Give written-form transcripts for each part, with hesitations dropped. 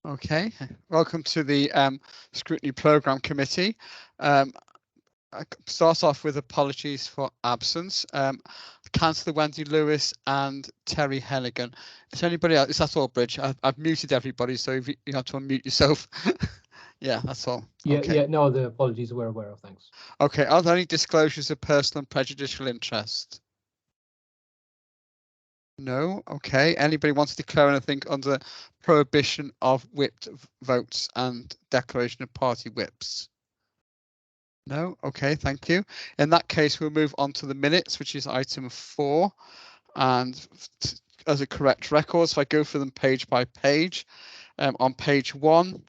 Okay, welcome to the Scrutiny Programme Committee. I start off with apologies for absence. Councillor Wendy Lewis and Terry Hennigan. Is anybody else? Is that all, Bridge? I've muted everybody, so if you have to unmute yourself. Yeah, that's all. Yeah, okay. yeah, no, the apologies we're aware of, thanks. Okay, are there any disclosures of personal and prejudicial interest? No. Okay. Anybody wants to declare anything under prohibition of whipped votes and declaration of party whips? No. Okay. Thank you. In that case, we'll move on to the minutes, which is item 4. And as a correct record, so I go through them page by page. On page 1,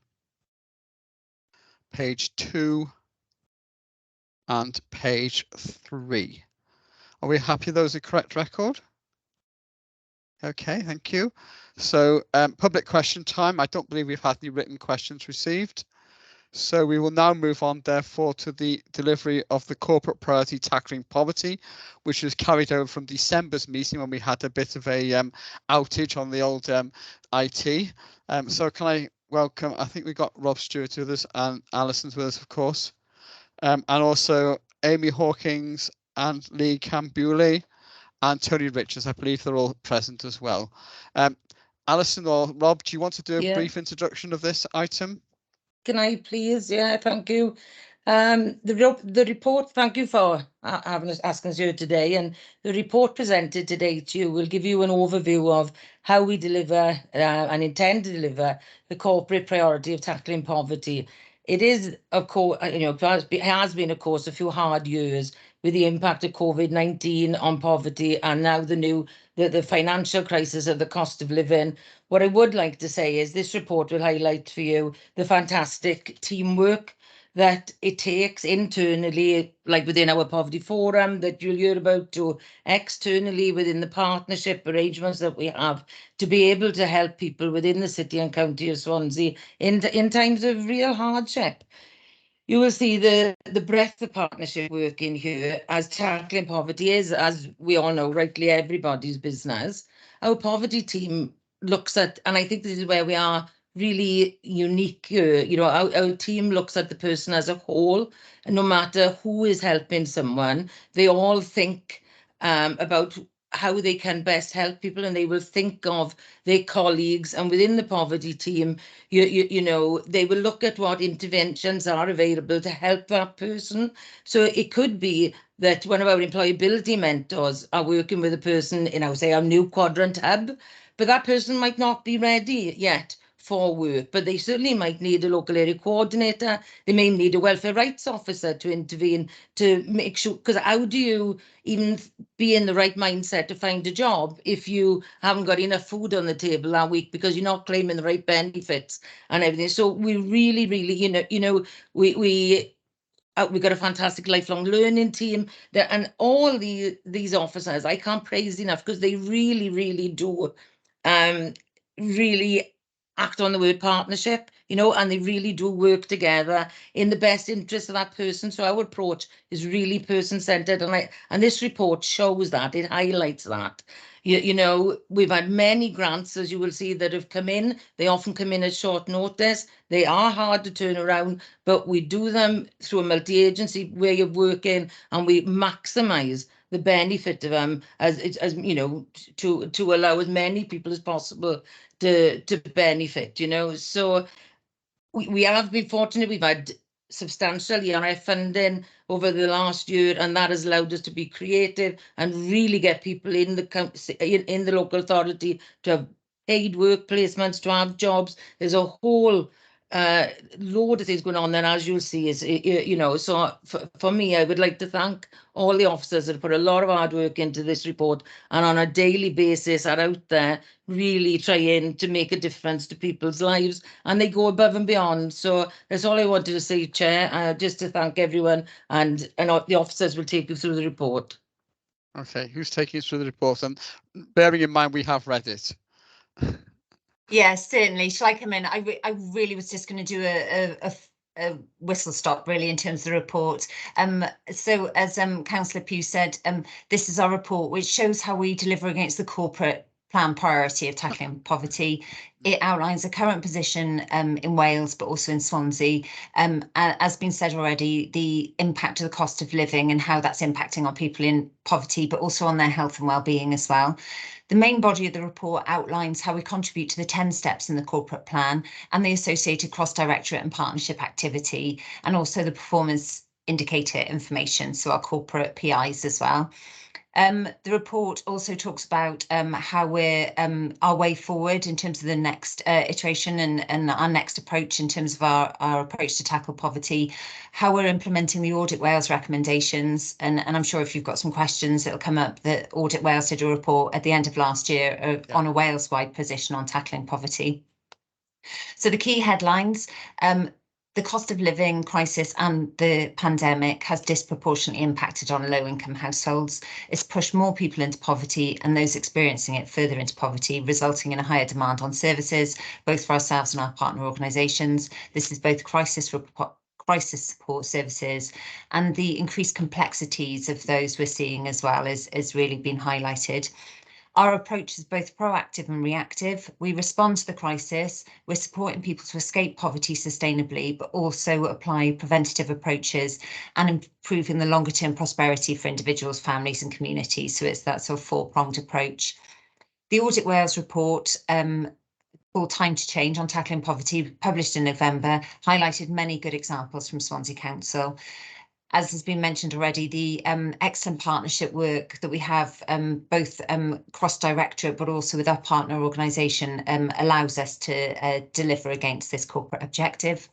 page 2, and page 3. Are we happy those are correct record? Okay, thank you. So public question time. I don't believe we've had any written questions received. So we will now move on, therefore, to the delivery of the corporate priority tackling poverty, which was carried over from December's meeting when we had a bit of a outage on the old IT. So can I welcome, I think we got Rob Stewart with us and Alison's with us, of course, and also Amy Hawkins and Lee Cambule and Tony Richards. I believe they're all present as well. Alison or Rob, do you want to do a brief introduction of this item? Can I please? Yeah, thank you. The report, thank you for asking us here today, and the report presented today to you will give you an overview of how we deliver and intend to deliver the corporate priority of tackling poverty. It is, of course, it has been, of course, a few hard years with the impact of COVID-19 on poverty, and now the financial crisis of the cost of living. What I would like to say is this report will highlight for you the fantastic teamwork that it takes internally, like within our poverty forum that you'll hear about, to externally within the partnership arrangements that we have to be able to help people within the city and county of Swansea in times of real hardship. You will see the breadth of partnership work in here, as tackling poverty is, as we all know, rightly everybody's business. Our poverty team looks at, and I think this is where we are really unique here, our team looks at the person as a whole, and no matter who is helping someone, they all think about how they can best help people, and they will think of their colleagues, and within the poverty team, they will look at what interventions are available to help that person. So it could be that one of our employability mentors are working with a person in, say, our new quadrant hub, but that person might not be ready yet for work, but they certainly might need a local area coordinator. They may need a welfare rights officer to intervene to make sure, because how do you even be in the right mindset to find a job if you haven't got enough food on the table that week because you're not claiming the right benefits and everything? So we really, we've got a fantastic lifelong learning team there, and all these officers, I can't praise enough, because they really, really do really act on the word partnership, and they really do work together in the best interest of that person. So our approach is really person-centered, and this report shows that, it highlights that. We've had many grants, as you will see, that have come in. They often come in at short notice. They are hard to turn around, but we do them through a multi-agency way of working, and we maximise the benefit of them as to allow as many people as possible to benefit. So we have been fortunate. We've had substantial ERF funding over the last year, and that has allowed us to be creative and really get people in the local authority to have paid work placements, to have jobs. There's a whole load of things going on, and as you'll see, is so for me, I would like to thank all the officers that have put a lot of hard work into this report, and on a daily basis are out there really trying to make a difference to people's lives, and they go above and beyond. So that's all I wanted to say, Chair, just to thank everyone, and the officers will take you through the report. Okay, who's taking us through the report? And bearing in mind we have read it. Yes, certainly. Shall I come in? I really was just going to do a whistle stop, really, in terms of the report. So as Councillor Pugh said, this is our report, which shows how we deliver against the corporate plan priority of tackling poverty. It outlines the current position in Wales, but also in Swansea. As been said already, the impact of the cost of living and how that's impacting on people in poverty, but also on their health and well-being as well. The main body of the report outlines how we contribute to the 10 steps in the corporate plan and the associated cross-directorate and partnership activity, and also the performance indicator information, so our corporate PIs as well. The report also talks about how we're our way forward in terms of the next iteration and our next approach in terms of our approach to tackle poverty, how we're implementing the Audit Wales recommendations. And I'm sure if you've got some questions, it'll come up that Audit Wales did a report at the end of last year on a Wales-wide position on tackling poverty. So the key headlines, the cost of living crisis and the pandemic has disproportionately impacted on low-income households. It's pushed more people into poverty and those experiencing it further into poverty, resulting in a higher demand on services, both for ourselves and our partner organisations. This is both crisis support services, and the increased complexities of those we're seeing as well is really been highlighted. Our approach is both proactive and reactive. We respond to the crisis. We're supporting people to escape poverty sustainably, but also apply preventative approaches and improving the longer term prosperity for individuals, families and communities. So it's that sort of four-pronged approach. The Audit Wales report, called Time to Change on Tackling Poverty, published in November, highlighted many good examples from Swansea Council. As has been mentioned already, the excellent partnership work that we have, both cross-directorate but also with our partner organisation, allows us to deliver against this corporate objective.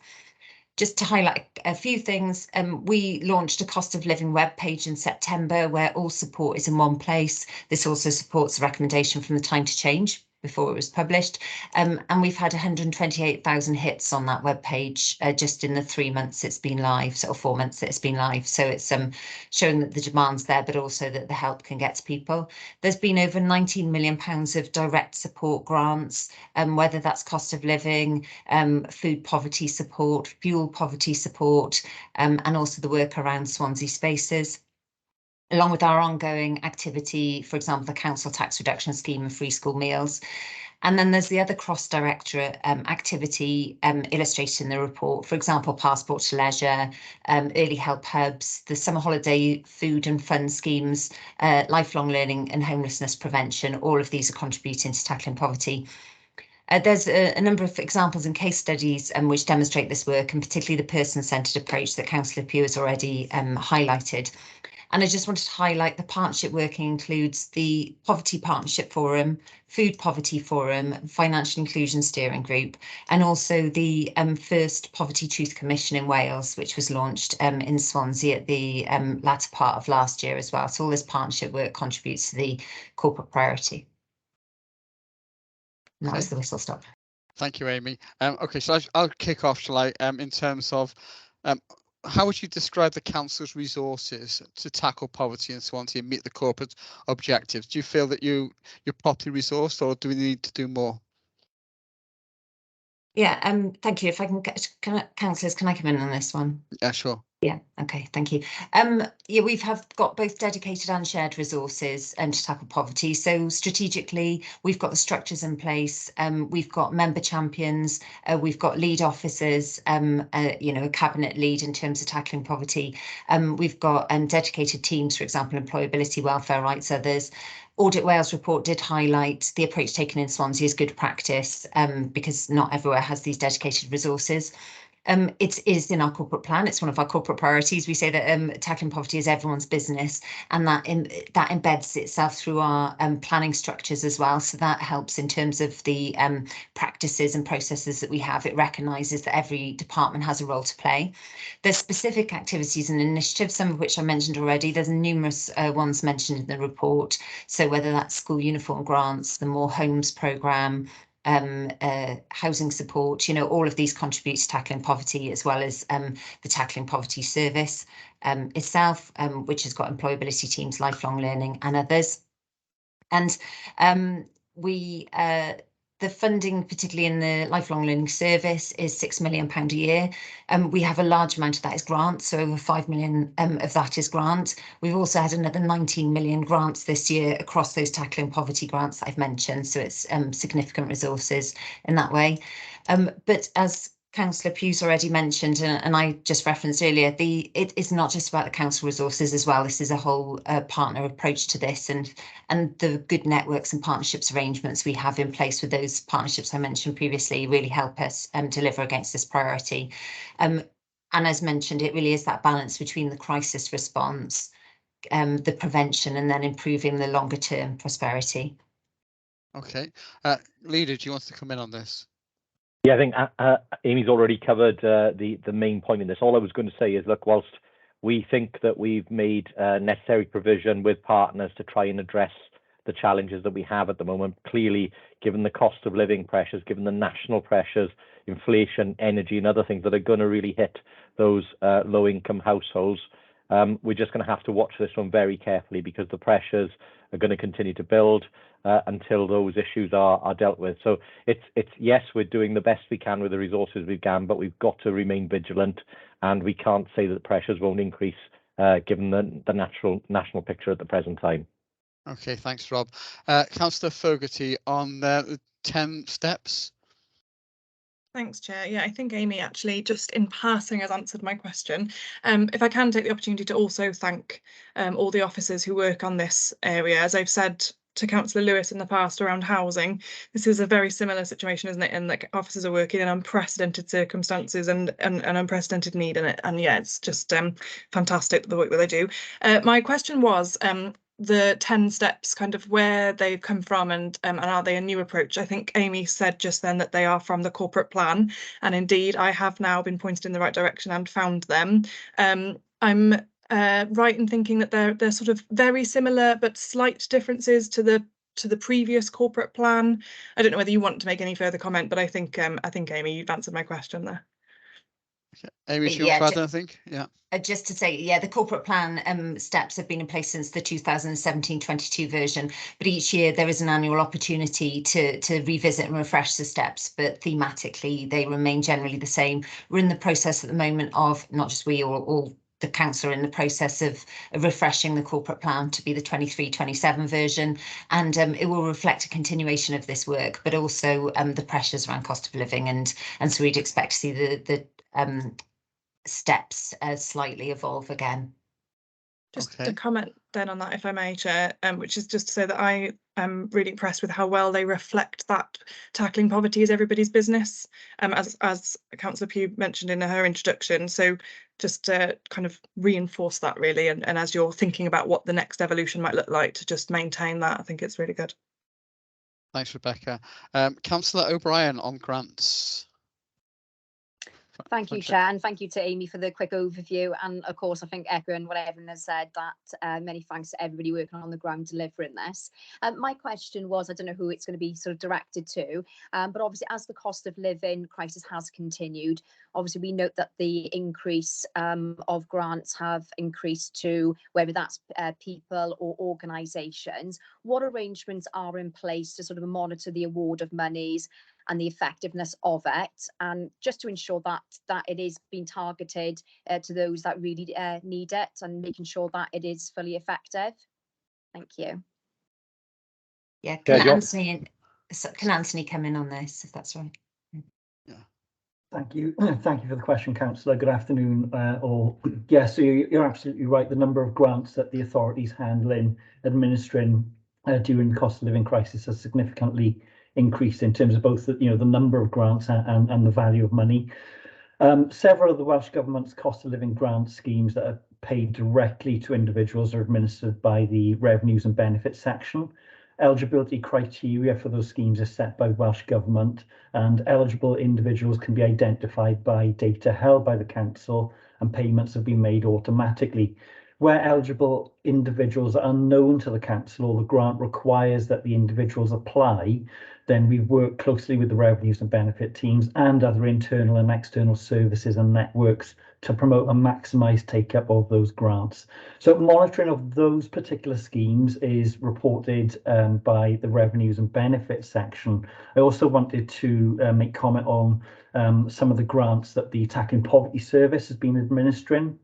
Just to highlight a few things, we launched a cost of living webpage in September where all support is in one place. This also supports the recommendation from the Time to Change before it was published. And we've had 128,000 hits on that webpage just in the 3 months it's been live, so 4 months that it's been live. So it's showing that the demand's there, but also that the help can get to people. There's been over £19 million of direct support grants, whether that's cost of living, food poverty support, fuel poverty support, and also the work around Swansea Spaces, along with our ongoing activity, for example, the council tax reduction scheme and free school meals. And then there's the other cross-directorate activity illustrated in the report, for example, Passport to Leisure, early help hubs, the summer holiday food and fun schemes, lifelong learning and homelessness prevention. All of these are contributing to tackling poverty. There's a number of examples and case studies which demonstrate this work, and particularly the person-centred approach that Councillor Pugh has already highlighted. And I just wanted to highlight the partnership working includes the Poverty Partnership Forum, Food Poverty Forum, Financial Inclusion Steering Group, and also the first Poverty Truth Commission in Wales, which was launched in Swansea at the latter part of last year as well. So all this partnership work contributes to the corporate priority. And that was the whistle stop. Thank you, Amy. OK, so I'll kick off, shall I, in terms of how would you describe the council's resources to tackle poverty in Swansea and meet the corporate objectives? Do you feel that you're properly resourced, or do we need to do more? Yeah, thank you. If I can get, councillors, can I come in on this one? Yeah, sure. Yeah, okay, thank you. Yeah, we've got both dedicated and shared resources to tackle poverty. So strategically, we've got the structures in place. We've got member champions. We've got lead officers. You know, a cabinet lead in terms of tackling poverty. We've got dedicated teams, for example, employability, welfare rights, others. Audit Wales report did highlight the approach taken in Swansea as good practice, because not everywhere has these dedicated resources. It is in our corporate plan. It's one of our corporate priorities. We say that tackling poverty is everyone's business, and that embeds itself through our planning structures as well. So that helps in terms of the practices and processes that we have. It recognises that every department has a role to play. There's specific activities and initiatives, some of which I mentioned already. There's numerous ones mentioned in the report. So whether that's school uniform grants, the More Homes programme, housing support, you know, all of these contribute to tackling poverty, as well as the Tackling Poverty Service itself, which has got employability teams, lifelong learning and others. And we the funding, particularly in the lifelong learning service, is £6 million a year. We have a large amount of that is grant, so over 5 million of that is grant. We've also had another 19 million grants this year across those tackling poverty grants that I've mentioned, so it's significant resources in that way. But as Councillor Pugh's already mentioned, and I just referenced earlier, it is not just about the council resources as well. This is a whole partner approach to this, and the good networks and partnerships arrangements we have in place with those partnerships I mentioned previously really help us deliver against this priority. And as mentioned, it really is that balance between the crisis response, the prevention, and then improving the longer term prosperity. Okay, Leader, do you want to come in on this? Yeah, I think Amy's already covered the main point in this. All I was going to say is, look, whilst we think that we've made necessary provision with partners to try and address the challenges that we have at the moment, clearly, given the cost of living pressures, given the national pressures, inflation, energy, and other things that are going to really hit those low-income households, we're just going to have to watch this one very carefully, because the pressures are going to continue to build until those issues are dealt with. So it's yes, we're doing the best we can with the resources we can, but we've got to remain vigilant, and we can't say that the pressures won't increase given the national picture at the present time. Okay, thanks, Rob. Councillor Fogarty on the 10 steps. Thanks, Chair. Yeah, I think Amy actually just in passing has answered my question. If I can take the opportunity to also thank all the officers who work on this area. As I've said to Councillor Lewis in the past around housing, this is a very similar situation, isn't it? And like officers are working in unprecedented circumstances and unprecedented need in it. And yeah, it's just fantastic the work that they do. My question was the 10 steps, kind of where they've come from, and are they a new approach? I think Amy said just then that they are from the corporate plan, and indeed I have now been pointed in the right direction and found them. I'm right in thinking that they're sort of very similar but slight differences to the previous corporate plan. I don't know whether you want to make any further comment, but I think Amy, you've answered my question there. Okay. Amy, do you want to add anything? Yeah. Just to say, yeah, the corporate plan steps have been in place since the 2017-22 version, but each year there is an annual opportunity to revisit and refresh the steps, but thematically they remain generally the same. We're in the process at the moment of, not just we, all the council are in the process of refreshing the corporate plan to be the 23-27 version, and it will reflect a continuation of this work, but also the pressures around cost of living, and so we'd expect to see the steps slightly evolve again. Just to comment then on that, if I may, Chair, which is just to say that I am really impressed with how well they reflect that tackling poverty is everybody's business, as Councillor Pugh mentioned in her introduction. So just to kind of reinforce that really, and as you're thinking about what the next evolution might look like, to just maintain that, I think it's really good. Thanks, Rebecca. Councillor O'Brien on grants. Thank you, Chair, and thank you to Amy for the quick overview. And of course, I think echoing what Evan has said, that many thanks to everybody working on the ground delivering this. My question was, I don't know who it's going to be sort of directed to, but obviously as the cost of living crisis has continued, obviously we note that the increase of grants have increased to, whether that's people or organisations. What arrangements are in place to sort of monitor the award of monies and the effectiveness of it, and just to ensure that it is being targeted to those that really need it, and making sure that it is fully effective? Thank you. Yeah, can Anthony come in on this, if that's right? Yeah. Thank you. Thank you for the question, Councillor. Good afternoon, all. Yes, so you're absolutely right. The number of grants that the authorities handling, administering during the cost of living crisis has significantly increased in terms of both the number of grants and the value of money. Several of the Welsh Government's cost of living grant schemes that are paid directly to individuals are administered by the Revenues and Benefits section. Eligibility criteria for those schemes are set by Welsh Government, and eligible individuals can be identified by data held by the council, and payments have been made automatically. where eligible individuals are unknown to the council or the grant requires that the individuals apply, then we've worked closely with the revenues and benefit teams and other internal and external services and networks to promote and maximise take-up of those grants. So monitoring of those particular schemes is reported by the revenues and benefits section. I also wanted to make comment on some of the grants that the Tackling Poverty Service has been administering.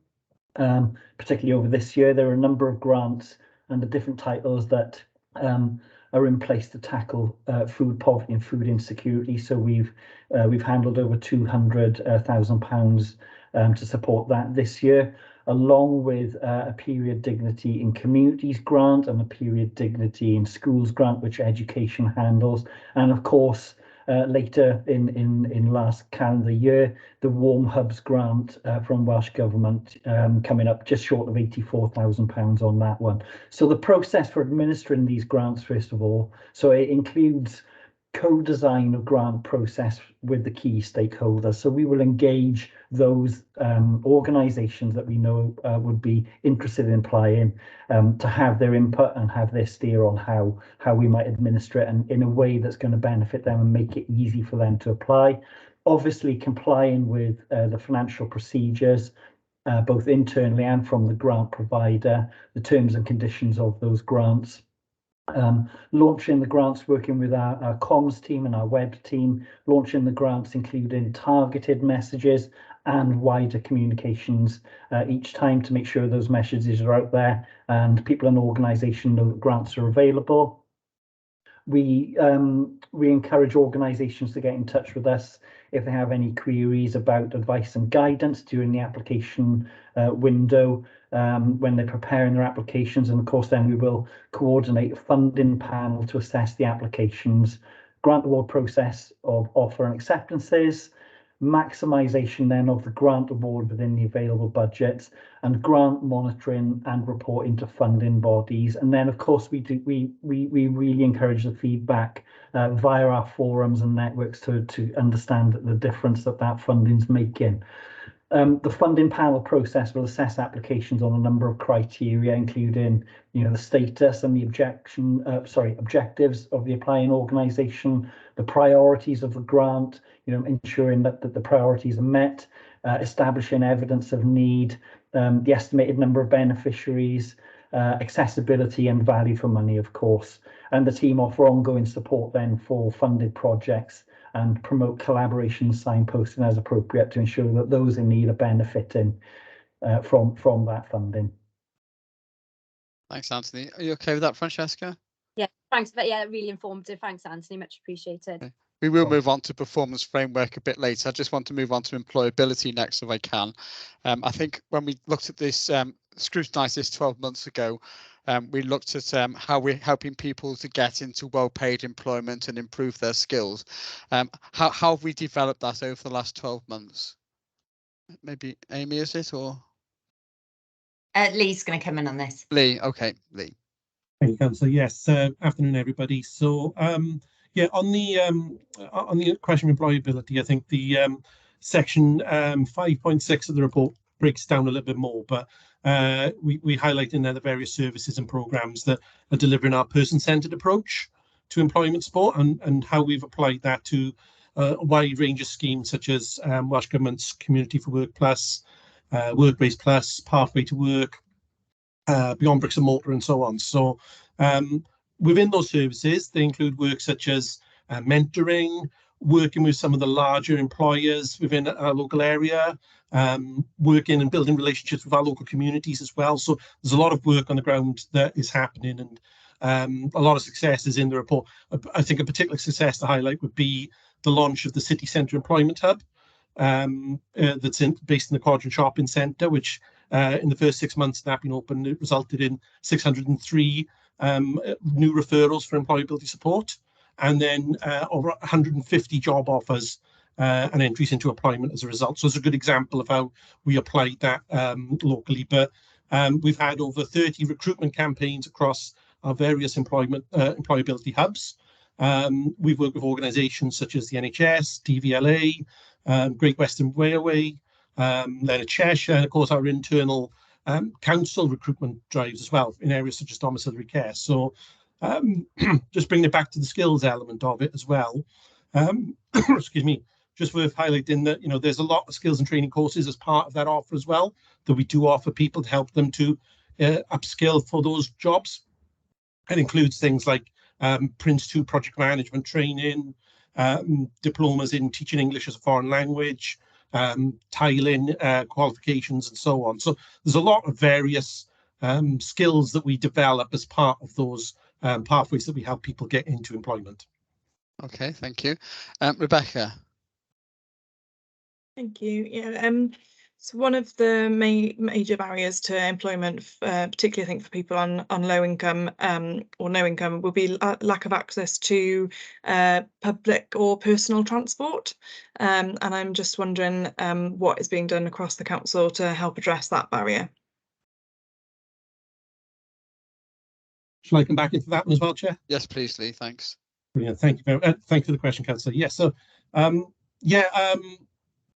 Particularly over this year, there are a number of grants under different titles that are in place to tackle food poverty and food insecurity. So we've handled over £200,000 to support that this year, along with a Period Dignity in Communities grant and a Period Dignity in Schools grant, which education handles, and of course later in last calendar year, the Warm Hubs grant from Welsh Government coming up just short of £84,000 on that one. So the process for administering these grants, first of all, so it includes co-design of grant process with the key stakeholders. So we will engage those organisations that we know would be interested in applying to have their input and have their steer on how we might administer it and in a way that's going to benefit them and make it easy for them to apply. Obviously complying with the financial procedures, both internally and from the grant provider, the terms and conditions of those grants. Launching the grants, working with our comms team and our web team, launching the grants including targeted messages and wider communications each time to make sure those messages are out there and people and organisations know that grants are available. We encourage organisations to get in touch with us if they have any queries about advice and guidance during the application window when they're preparing their applications. And of course, then we will coordinate a funding panel to assess the applications, grant award process of offer and acceptances, maximisation then of the grant award within the available budgets, and grant monitoring and reporting to funding bodies. And then of course we really encourage the feedback via our forums and networks to understand the difference that funding's making. The funding panel process will assess applications on a number of criteria, including, the status and the objectives of the applying organisation, the priorities of the grant, ensuring that the priorities are met, establishing evidence of need, the estimated number of beneficiaries, accessibility and value for money, of course. And the team offer ongoing support then for funded projects and promote collaboration and signposting as appropriate to ensure that those in need are benefiting from that funding. Thanks, Anthony. Are you okay with that, Francesca? Yeah, thanks. Yeah, really informative. Thanks, Anthony. Much appreciated. Okay. We will move on to performance framework a bit later. I just want to move on to employability next if I can. I think when we looked at this, scrutinised this 12 months ago, we looked at how we're helping people to get into well-paid employment and improve their skills. How have we developed that over the last 12 months? Maybe Amy, is it, or? Lee's going to come in on this. Lee, okay, Lee. Thank you, Councillor. Yes, afternoon, everybody. So, yeah, on the question of employability, I think the section 5.6 of the report breaks down a little bit more, but we highlight in there the various services and programmes that are delivering our person-centred approach to employment support and how we've applied that to a wide range of schemes such as Welsh Government's Community for Work Plus, Work-Based Plus, Pathway to Work, Beyond Bricks and Mortar and so on. So within those services, they include work such as mentoring, working with some of the larger employers within our local area, working and building relationships with our local communities as well. So there's a lot of work on the ground that is happening and a lot of successes in the report. I think a particular success to highlight would be the launch of the City Centre Employment Hub that's based in the Quadrant Shopping Centre, which in the first 6 months that been open, it resulted in 603 new referrals for employability support, and then over 150 job offers and entries into employment as a result. So it's a good example of how we applied that locally. But we've had over 30 recruitment campaigns across our various employability hubs. We've worked with organisations such as the NHS, DVLA, Great Western Railway, Leonard Cheshire, and of course our internal council recruitment drives as well in areas such as domiciliary care. So just bringing it back to the skills element of it as well. Excuse me, just worth highlighting that, you know, there's a lot of skills and training courses as part of that offer as well, that we do offer people to help them to upskill for those jobs. It includes things like Prince 2 project management training, diplomas in teaching English as a foreign language, tiling qualifications and so on. So there's a lot of various skills that we develop as part of those pathways that we help people get into employment. Okay, thank you. Rebecca. Thank you. Yeah, so one of the major barriers to employment, particularly I think for people on low income or no income, will be lack of access to public or personal transport. And I'm just wondering what is being done across the council to help address that barrier. Shall I come back into that one as well, Chair? Yes, please, Lee. Thanks. Brilliant. Thank you very much. Thank you for the question, Councillor. Yes. So,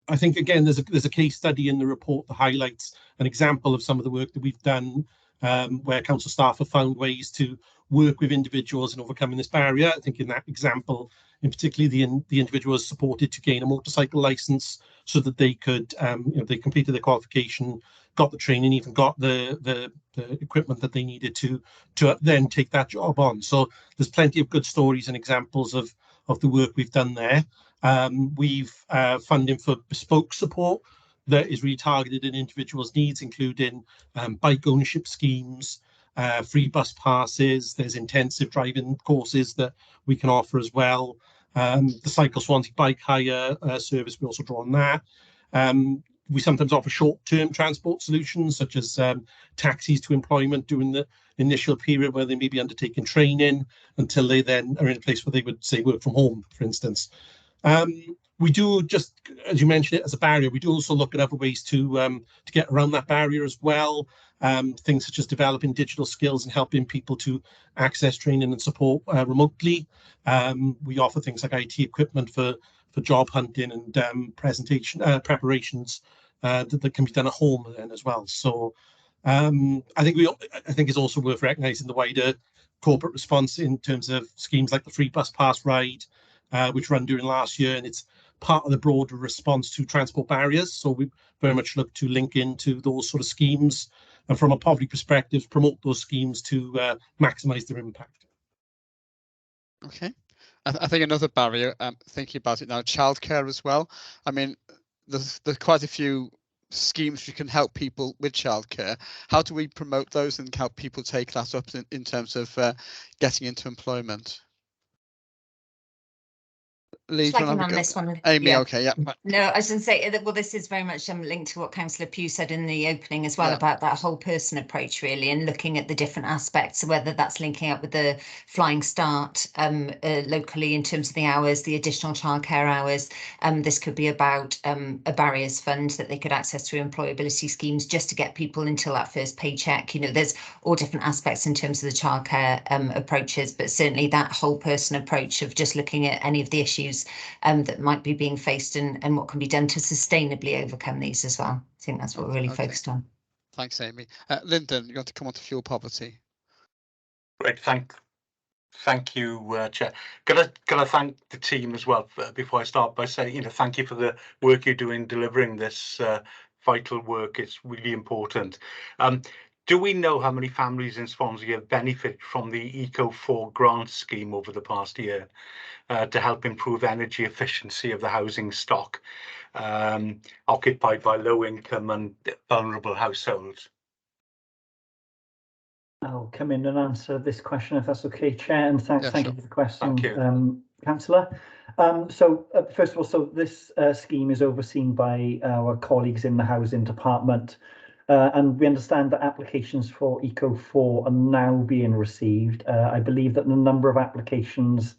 I think again there's a case study in the report that highlights an example of some of the work that we've done, where council staff have found ways to work with individuals in overcoming this barrier. I think in that example, in particular, the individual was supported to gain a motorcycle license so that they could, they completed their qualification, got the training, even got the equipment that they needed to then take that job on. So there's plenty of good stories and examples of the work we've done there. We've funding for bespoke support that is really targeted at individuals' needs, including bike ownership schemes, free bus passes. There's intensive driving courses that we can offer as well. The Cycle Swansea bike hire service, we also draw on that. We sometimes offer short-term transport solutions, such as taxis to employment during the initial period where they may be undertaking training until they then are in a place where they would, say, work from home, for instance. We do, just as you mentioned it as a barrier, we do also look at other ways to get around that barrier as well. Things such as developing digital skills and helping people to access training and support remotely. We offer things like IT equipment for job hunting and preparations that can be done at home then as well. So I think it's also worth recognising the wider corporate response in terms of schemes like the free bus pass ride, which ran during last year, and it's part of the broader response to transport barriers. So we very much look to link into those sort of schemes, and from a poverty perspective, promote those schemes to maximise their impact. Okay. I think another barrier, thinking about it now, childcare as well. I mean, there's quite a few schemes you can help people with childcare. How do we promote those and help people take that up in terms of getting into employment? Lee, on this one, Amy, yeah. okay, yeah. No, I was going to say that, well, this is very much linked to what Councillor Pugh said in the opening as well, about that whole person approach, really, and looking at the different aspects, so whether that's linking up with the Flying Start locally in terms of the hours, the additional childcare hours. This could be about a barriers fund that they could access through employability schemes just to get people until that first paycheck. You know, there's all different aspects in terms of the childcare approaches, but certainly that whole person approach of just looking at any of the issues that might be being faced and what can be done to sustainably overcome these as well. I think that's what we're really focused on. Thanks, Amy. Lyndon, you want to come on to fuel poverty? Great, thank you, Chair. Can I thank the team as well before I start by saying, thank you for the work you're doing delivering this vital work. It's really important. Do we know how many families in Swansea have benefited from the Eco4 grant scheme over the past year to help improve energy efficiency of the housing stock occupied by low income and vulnerable households? I'll come in and answer this question if that's okay, Chair, and thank you for the question, Thank you. Councillor. First of all, so this scheme is overseen by our colleagues in the Housing Department, and we understand that applications for Eco4 are now being received. I believe that the number of applications,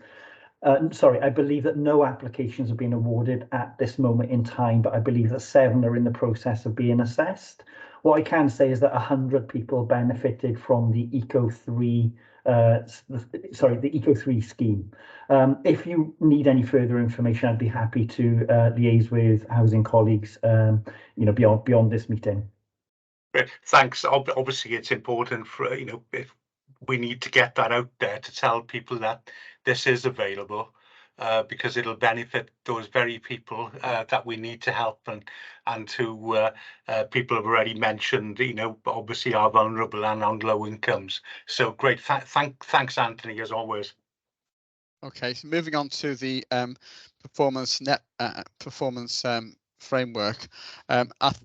I believe that no applications have been awarded at this moment in time, but I believe that 7 are in the process of being assessed. What I can say is that 100 people benefited from the Eco3, the Eco3 scheme. If you need any further information, I'd be happy to liaise with housing colleagues, beyond this meeting. Thanks. Obviously, it's important for, if we need to get that out there to tell people that this is available, because it'll benefit those very people that we need to help, and who people have already mentioned, obviously are vulnerable and on low incomes. So great. Thanks, Anthony, as always. Okay, so moving on to the performance framework.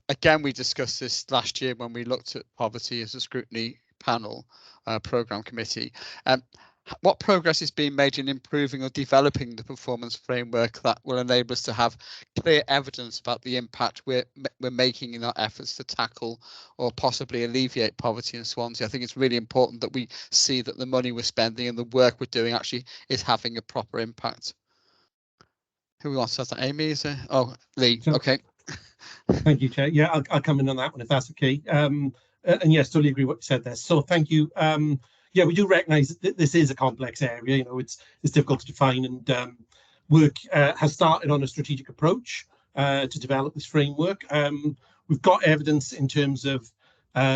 Again, we discussed this last year when we looked at poverty as a scrutiny panel programme committee. What progress is being made in improving or developing the performance framework that will enable us to have clear evidence about the impact we're making in our efforts to tackle or possibly alleviate poverty in Swansea? I think it's really important that we see that the money we're spending and the work we're doing actually is having a proper impact. Who wants to say that? Amy? Oh, Lee. Sure. Okay. Thank you, Chair. Yeah, I'll come in on that one if that's okay. And yes, totally agree what you said there. So thank you. Yeah, we do recognise that this is a complex area. It's difficult to define, and work has started on a strategic approach to develop this framework. We've got evidence in terms of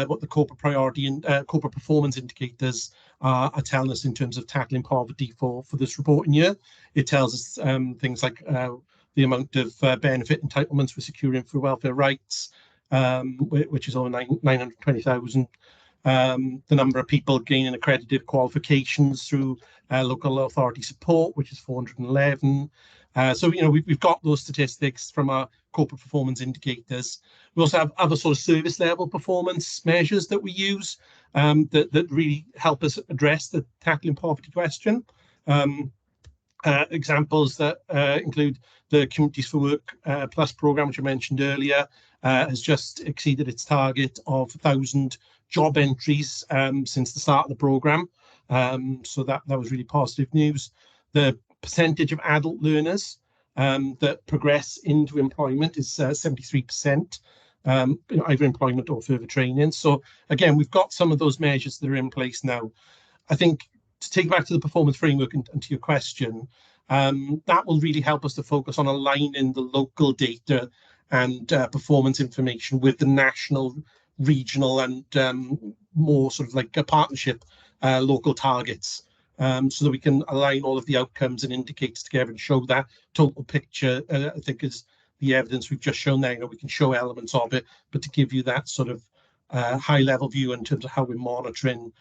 what the corporate priority and corporate performance indicators are telling us in terms of tackling poverty for this reporting year. It tells us things like the amount of benefit entitlements we're securing for welfare rights, which is over 920,000. The number of people gaining accredited qualifications through local authority support, which is 411. So, we've got those statistics from our corporate performance indicators. We also have other sort of service level performance measures that we use that really help us address the tackling poverty question. Examples that include the Communities for Work Plus programme, which I mentioned earlier, has just exceeded its target of 1,000 job entries since the start of the programme. So that was really positive news. The percentage of adult learners that progress into employment is 73%, either employment or further training. So again, we've got some of those measures that are in place now. I think to take back to the performance framework and to your question, that will really help us to focus on aligning the local data and performance information with the national, regional, and more sort of like a partnership local targets, so that we can align all of the outcomes and indicators together and show that total picture. I think is the evidence we've just shown there. We can show elements of it, but to give you that sort of high level view in terms of how we're monitoring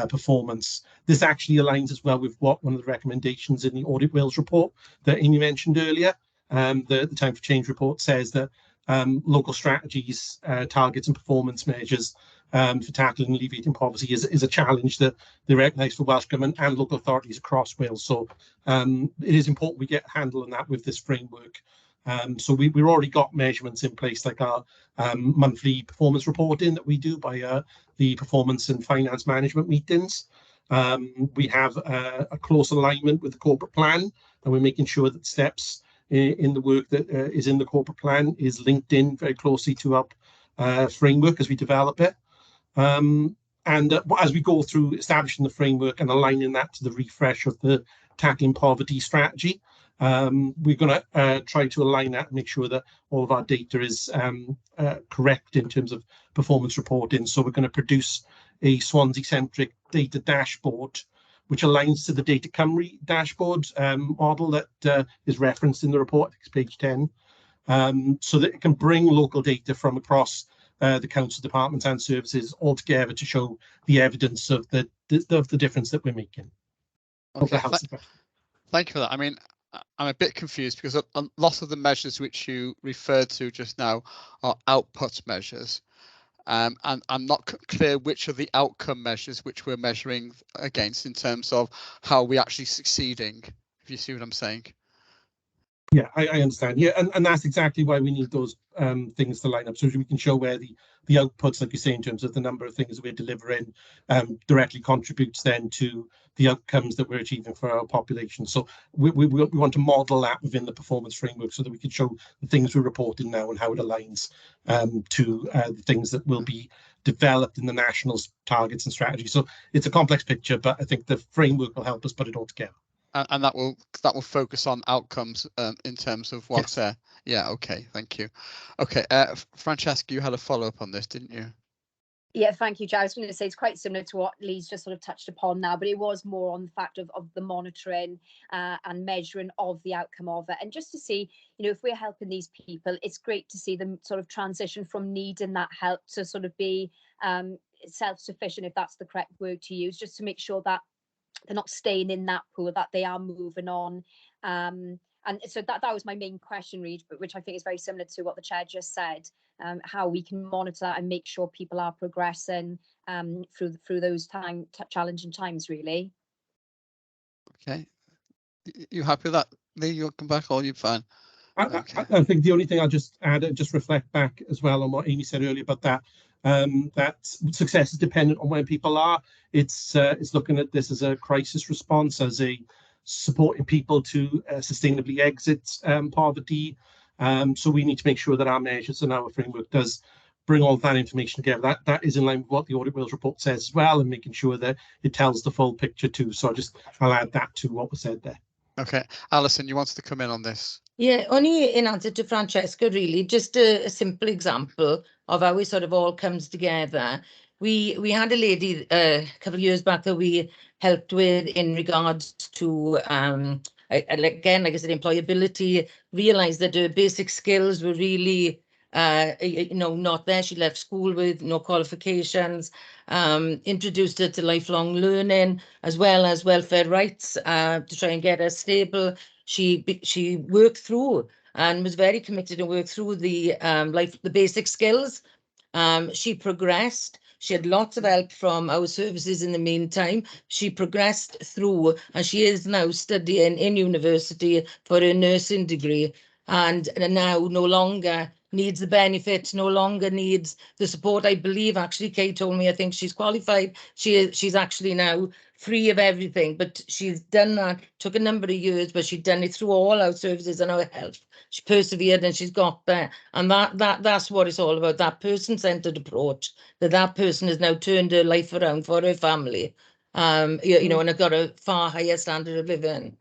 performance. This actually aligns as well with what one of the recommendations in the Audit Wales report that Amy mentioned earlier. The Time for Change report says that local strategies, targets and performance measures for tackling and alleviating poverty is a challenge that they recognise for Welsh Government and local authorities across Wales. So it is important we get a handle on that with this framework. So we've already got measurements in place, like our monthly performance reporting that we do by the performance and finance management meetings. We have a close alignment with the corporate plan, and we're making sure that steps in the work that is in the corporate plan is linked in very closely to our framework as we develop it. And as we go through establishing the framework and aligning that to the refresh of the tackling poverty strategy, we're going to try to align that and make sure that all of our data is correct in terms of performance reporting. So we're going to produce a Swansea-centric data dashboard, which aligns to the Data Cymru dashboard model that is referenced in the report. It's page 10, so that it can bring local data from across the council departments and services all together to show the evidence of the difference that we're making. Okay, thank you for that. I mean, I'm a bit confused because a lot of the measures which you referred to just now are output measures. And I'm not clear which are the outcome measures which we're measuring against in terms of how we're actually succeeding, if you see what I'm saying. Yeah, I understand. Yeah, and that's exactly why we need those things to line up, so we can show where the outputs, like you say, in terms of the number of things we're delivering, directly contributes then to the outcomes that we're achieving for our population. So we want to model that within the performance framework so that we can show the things we're reporting now and how it aligns to the things that will be developed in the national targets and strategy. So it's a complex picture, but I think the framework will help us put it all together. And that will focus on outcomes in terms of what's there. Yeah. Okay. Thank you. Okay. Francesca, you had a follow up on this, didn't you? Yeah, thank you, Joe. I was going to say it's quite similar to what Lee's just sort of touched upon now, but it was more on the fact of the monitoring and measuring of the outcome of it. And just to see, you know, if we're helping these people, it's great to see them sort of transition from needing that help to sort of be self-sufficient, if that's the correct word to use, just to make sure that they're not staying in that pool, that they are moving on. And so that was my main question, Reid, but which I think is very similar to what the chair just said, how we can monitor that and make sure people are progressing through those challenging times, really. Okay. You happy with that, Lee? You'll come back, or you fine? Okay. I think the only thing I'll just add, just reflect back as well on what Amy said earlier about that, that success is dependent on where people are. It's looking at this as a crisis response, as a supporting people to sustainably exit poverty. So we need to make sure that our measures and our framework does bring all that information together. That is in line with what the Audit Wales report says as well, and making sure that it tells the full picture too. So I'll add that to what was said there. Okay, Alison, you wanted to come in on this? Yeah, only in answer to Francesca, really, just a simple example of how it sort of all comes together. We had a lady a couple of years back that we helped with in regards to again, like I said, employability. Realised that her basic skills were really not there. She left school with no qualifications. Introduced her to lifelong learning as well as welfare rights to try and get her stable. She worked through and was very committed and worked through the basic skills. She progressed. She had lots of help from our services in the meantime. She progressed through, and she is now studying in university for a nursing degree, and now no longer needs the benefits, no longer needs the support. I believe, actually, Kate told me, I think she's qualified. She's actually now free of everything, but she's done that. Took a number of years, but she'd done it through all our services and our health. She persevered and she's got there, and that's what it's all about. That person-centered approach. That person has now turned her life around for her family. And have got a far higher standard of living.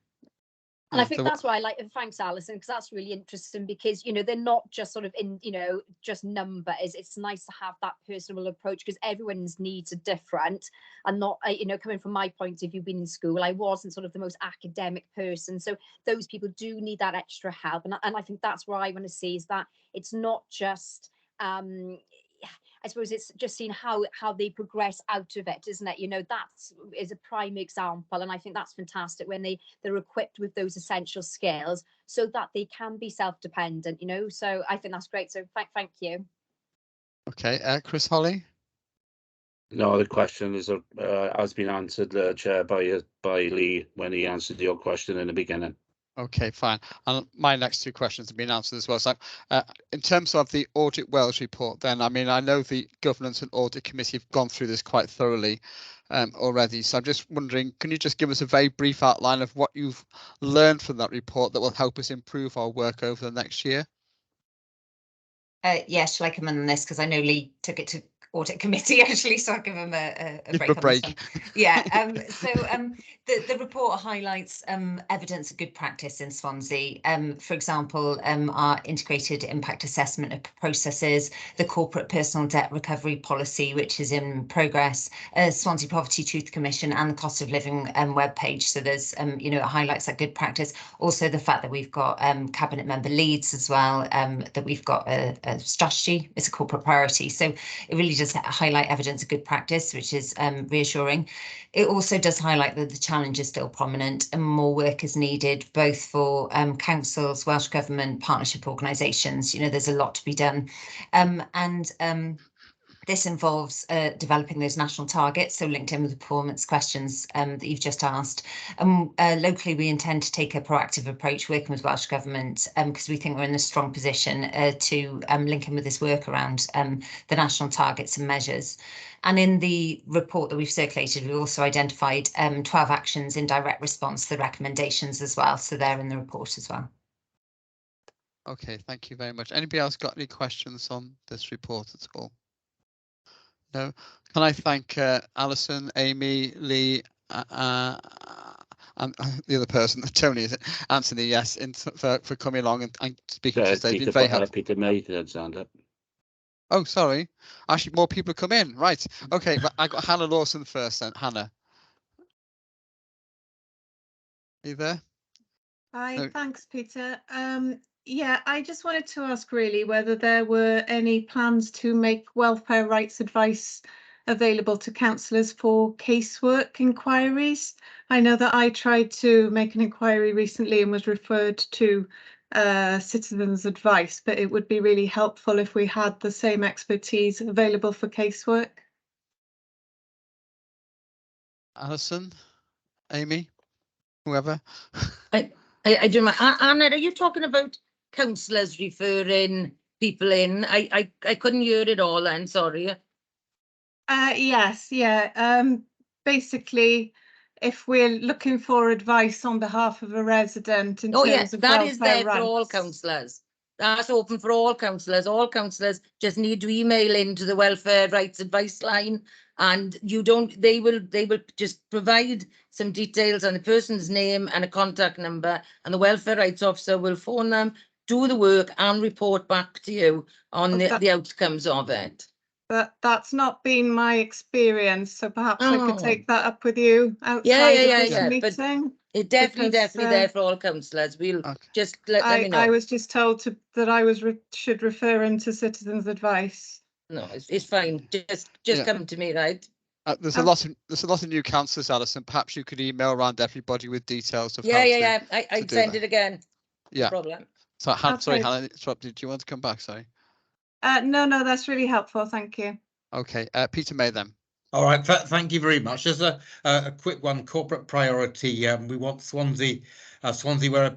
And I think that's why I like, and thanks, Alison, because that's really interesting, because, they're not just sort of just numbers. It's nice to have that personal approach, because everyone's needs are different, and not, coming from my point of view, being in school, I wasn't sort of the most academic person. So those people do need that extra help. And I think that's what I want to see, is that it's not just, I suppose it's just seeing how they progress out of it, isn't it? That is a prime example, and I think that's fantastic when they're equipped with those essential skills so that they can be self-dependent. So I think that's great. So thank you. Okay, Chris Holly. No, the question has been answered, Chair, by Lee when he answered your question in the beginning. Okay, fine. And my next two questions have been answered as well. So in terms of the Audit Wales report, then, I mean, I know the Governance and Audit Committee have gone through this quite thoroughly already. So I'm just wondering, can you just give us a very brief outline of what you've learned from that report that will help us improve our work over the next year? Yeah, shall I come in on this? Because I know Lee took it to Audit Committee, actually, so I'll give him a break. Yeah, the report highlights evidence of good practice in Swansea. For example, our integrated impact assessment of processes, the corporate personal debt recovery policy, which is in progress, Swansea Poverty Truth Commission, and the cost of living webpage. So there's, it highlights that good practice. Also, the fact that we've got cabinet member leads as well, that we've got a strategy. It's a corporate priority. So it really does highlight evidence of good practice, which is reassuring. It also does highlight that the challenge is still prominent and more work is needed, both for councils, Welsh Government, partnership organisations. There's a lot to be done. This involves developing those national targets, so linked in with the performance questions that you've just asked. Locally, we intend to take a proactive approach working with Welsh Government, because we think we're in a strong position to link in with this work around the national targets and measures. And in the report that we've circulated, we also identified 12 actions in direct response to the recommendations as well. So they're in the report as well. Okay, thank you very much. Anybody else got any questions on this report at all? No. Can I thank Alison, Amy, Lee, and the other person, Tony, is it? Anthony, yes, for coming along and speaking to us. They've been very helpful. Peter May, that's on it. Oh, sorry. Actually, more people come in. Right. Okay. But I got Hannah Lawson first then. Hannah. Are you there? Hi, No. thanks, Peter. Yeah, I just wanted to ask really whether there were any plans to make welfare rights advice available to councillors for casework inquiries. I know that I tried to make an inquiry recently and was referred to Citizens Advice, but it would be really helpful if we had the same expertise available for casework. Alison, Amy, whoever. I do my Anna, are you talking about councillors referring people in? I couldn't hear it all then, sorry. Yes, yeah. Basically, if we're looking for advice on behalf of a resident in Oh terms yeah, of that is welfare there for all rights. councillors. That's open for all councillors. All councillors just need to email into the welfare rights advice line, and they will just provide some details on the person's name and a contact number, and the welfare rights officer will phone them, do the work and report back to you on the outcomes of it. But that's not been my experience, so perhaps I could Oh. take that up with you outside of this But meeting. it definitely because, there for all councillors. We'll just let me know. I was just told that I should refer him to Citizens Advice. No, it's fine. Just come to me, right? There's a lot of new councillors, Alison. Perhaps you could email around everybody with details of how I send it again. Yeah. No problem. So, sorry, Okay. Hannah, interrupted. Do you want to come back? Sorry. No, that's really helpful. Thank you. Okay, Peter May then. All right, thank you very much. Just a quick one, corporate priority. We want Swansea where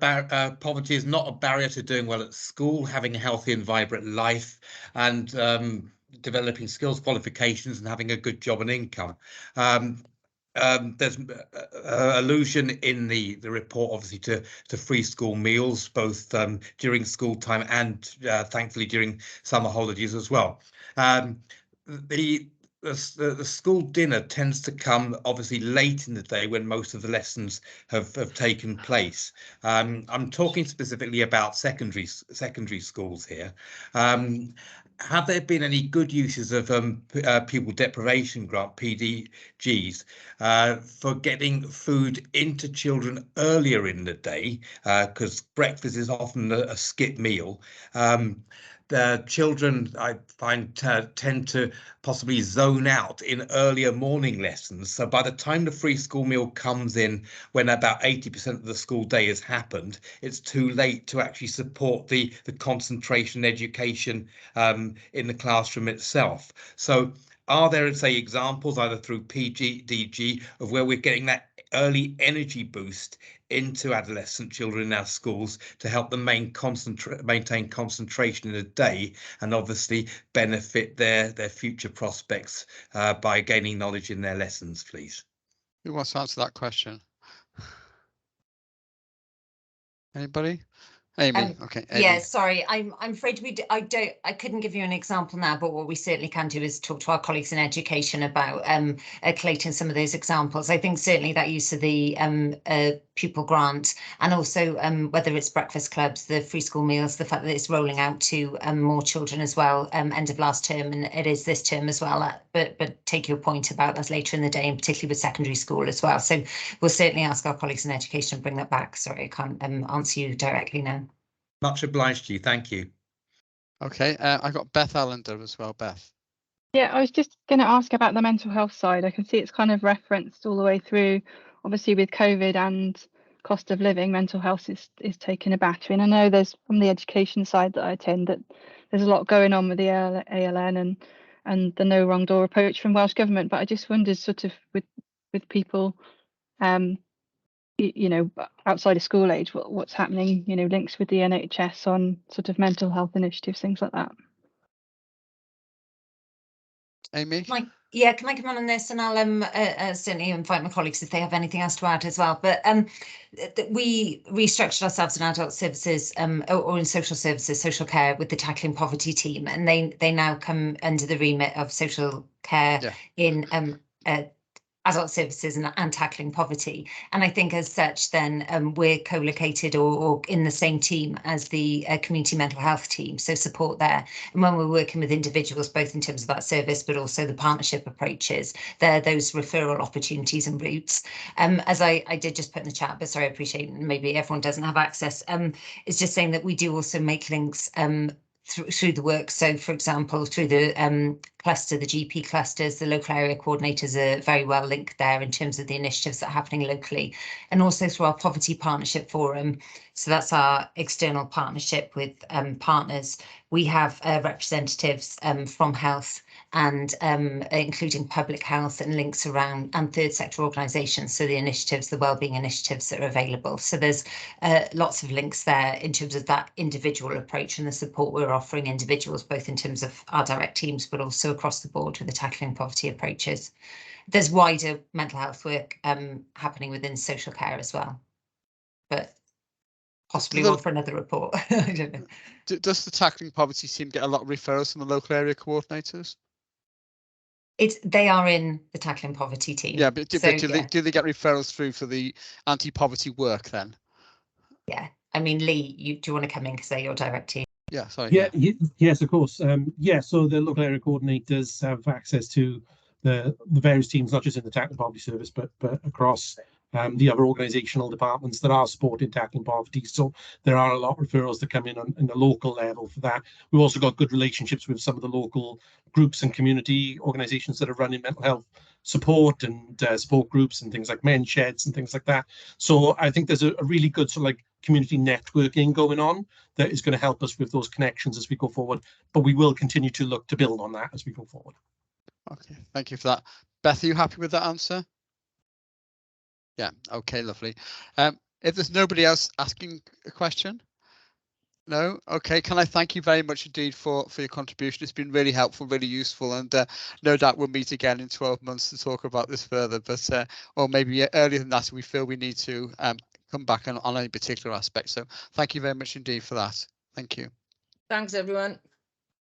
poverty is not a barrier to doing well at school, having a healthy and vibrant life, and developing skills, qualifications, and having a good job and income. There's allusion in the report, obviously, to free school meals, both during school time and thankfully during summer holidays as well. The school dinner tends to come obviously late in the day when most of the lessons have taken place. I'm talking specifically about secondary schools here. Have there been any good uses of pupil deprivation grant, PDGs, for getting food into children earlier in the day? Because breakfast is often a skip meal. The children, I find, tend to possibly zone out in earlier morning lessons. So by the time the free school meal comes in, when about 80% of the school day has happened, it's too late to actually support the concentration education in the classroom itself. So are there, say, examples either through PDG of where we're getting that early energy boost into adolescent children in our schools to help them maintain concentration in the day and obviously benefit their future prospects by gaining knowledge in their lessons, please? Who wants to answer that question? Anybody? Amy. Okay. Amy. Yeah, sorry, I'm afraid I couldn't give you an example now, but what we certainly can do is talk to our colleagues in education about collating some of those examples. I think certainly that use of the pupil grant, and also whether it's breakfast clubs, the free school meals, the fact that it's rolling out to more children as well, end of last term, and it is this term as well. But take your point about that later in the day, and particularly with secondary school as well. So we'll certainly ask our colleagues in education to bring that back. Sorry, I can't answer you directly now. Much obliged to you. Thank you. Okay, I got Beth Allender as well. Beth. Yeah, I was just going to ask about the mental health side. I can see it's kind of referenced all the way through. Obviously, with COVID and cost of living, mental health is taking a battering. And I know there's, from the education side that I attend, that there's a lot going on with the ALN and the no wrong door approach from Welsh Government. But I just wondered, sort of, with people, you know, outside of school age, what's happening, you know, links with the NHS on sort of mental health initiatives, things like that. Amy? Can I come on this, and I'll certainly invite my colleagues if they have anything else to add as well. But we restructured ourselves in adult services or in social services, social care, with the Tackling Poverty team, and they now come under the remit of social care in adult services and tackling poverty. And I think as such, then we're co-located or in the same team as the community mental health team, so support there. And when we're working with individuals, both in terms of that service, but also the partnership approaches, there are those referral opportunities and routes. As I did just put in the chat, but sorry, I appreciate maybe everyone doesn't have access. It's just saying that we do also make links through the work. So, for example, through the cluster, the GP clusters, the local area coordinators are very well linked there in terms of the initiatives that are happening locally, and also through our Poverty Partnership Forum. So that's our external partnership with partners. We have representatives from health and including public health and links around and third sector organisations, so the initiatives, the wellbeing initiatives that are available. So there's lots of links there in terms of that individual approach and the support we're offering individuals, both in terms of our direct teams, but also across the board with the tackling poverty approaches. There's wider mental health work happening within social care as well, but possibly one for another report. I don't know. Does the tackling poverty team get a lot of referrals from the local area coordinators? They are in the tackling poverty team. Yeah, but do they get referrals through for the anti-poverty work then? Yeah, I mean, Lee, do you want to come in because they're your direct team? Yeah, sorry. Yeah, yes, of course. Yeah, so the local area coordinators have access to the various teams, not just in the tackling poverty service, but across the other organisational departments that are supporting tackling poverty. So there are a lot of referrals that come in on the local level for that. We've also got good relationships with some of the local groups and community organisations that are running mental health support and support groups and things like men's sheds and things like that. So I think there's a really good sort of like community networking going on that is going to help us with those connections as we go forward. But we will continue to look to build on that as we go forward. Okay, thank you for that. Beth, are you happy with that answer? Yeah, okay, lovely. If there's nobody else asking a question? No? Okay, can I thank you very much indeed for your contribution. It's been really helpful, really useful, and no doubt we'll meet again in 12 months to talk about this further, but or maybe earlier than that if we feel we need to come back on any particular aspect. So thank you very much indeed for that. Thank you. Thanks, everyone.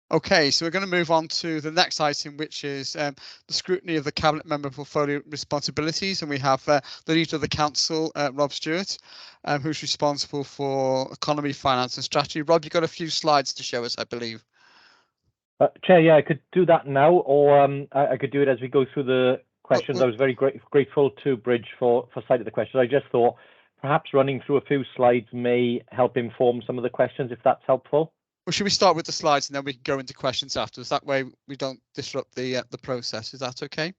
Okay, so we're going to move on to the next item, which is the scrutiny of the Cabinet Member Portfolio Responsibilities. And we have the Leader of the Council, Rob Stewart, who's responsible for economy, finance and strategy. Rob, you've got a few slides to show us, I believe. Chair, yeah, I could do that now, or I could do it as we go through the questions. I was very grateful to Bridge for sight of the questions. I just thought perhaps running through a few slides may help inform some of the questions, if that's helpful. Well, should we start with the slides and then we can go into questions afterwards? That way we don't disrupt the process. Is that okay?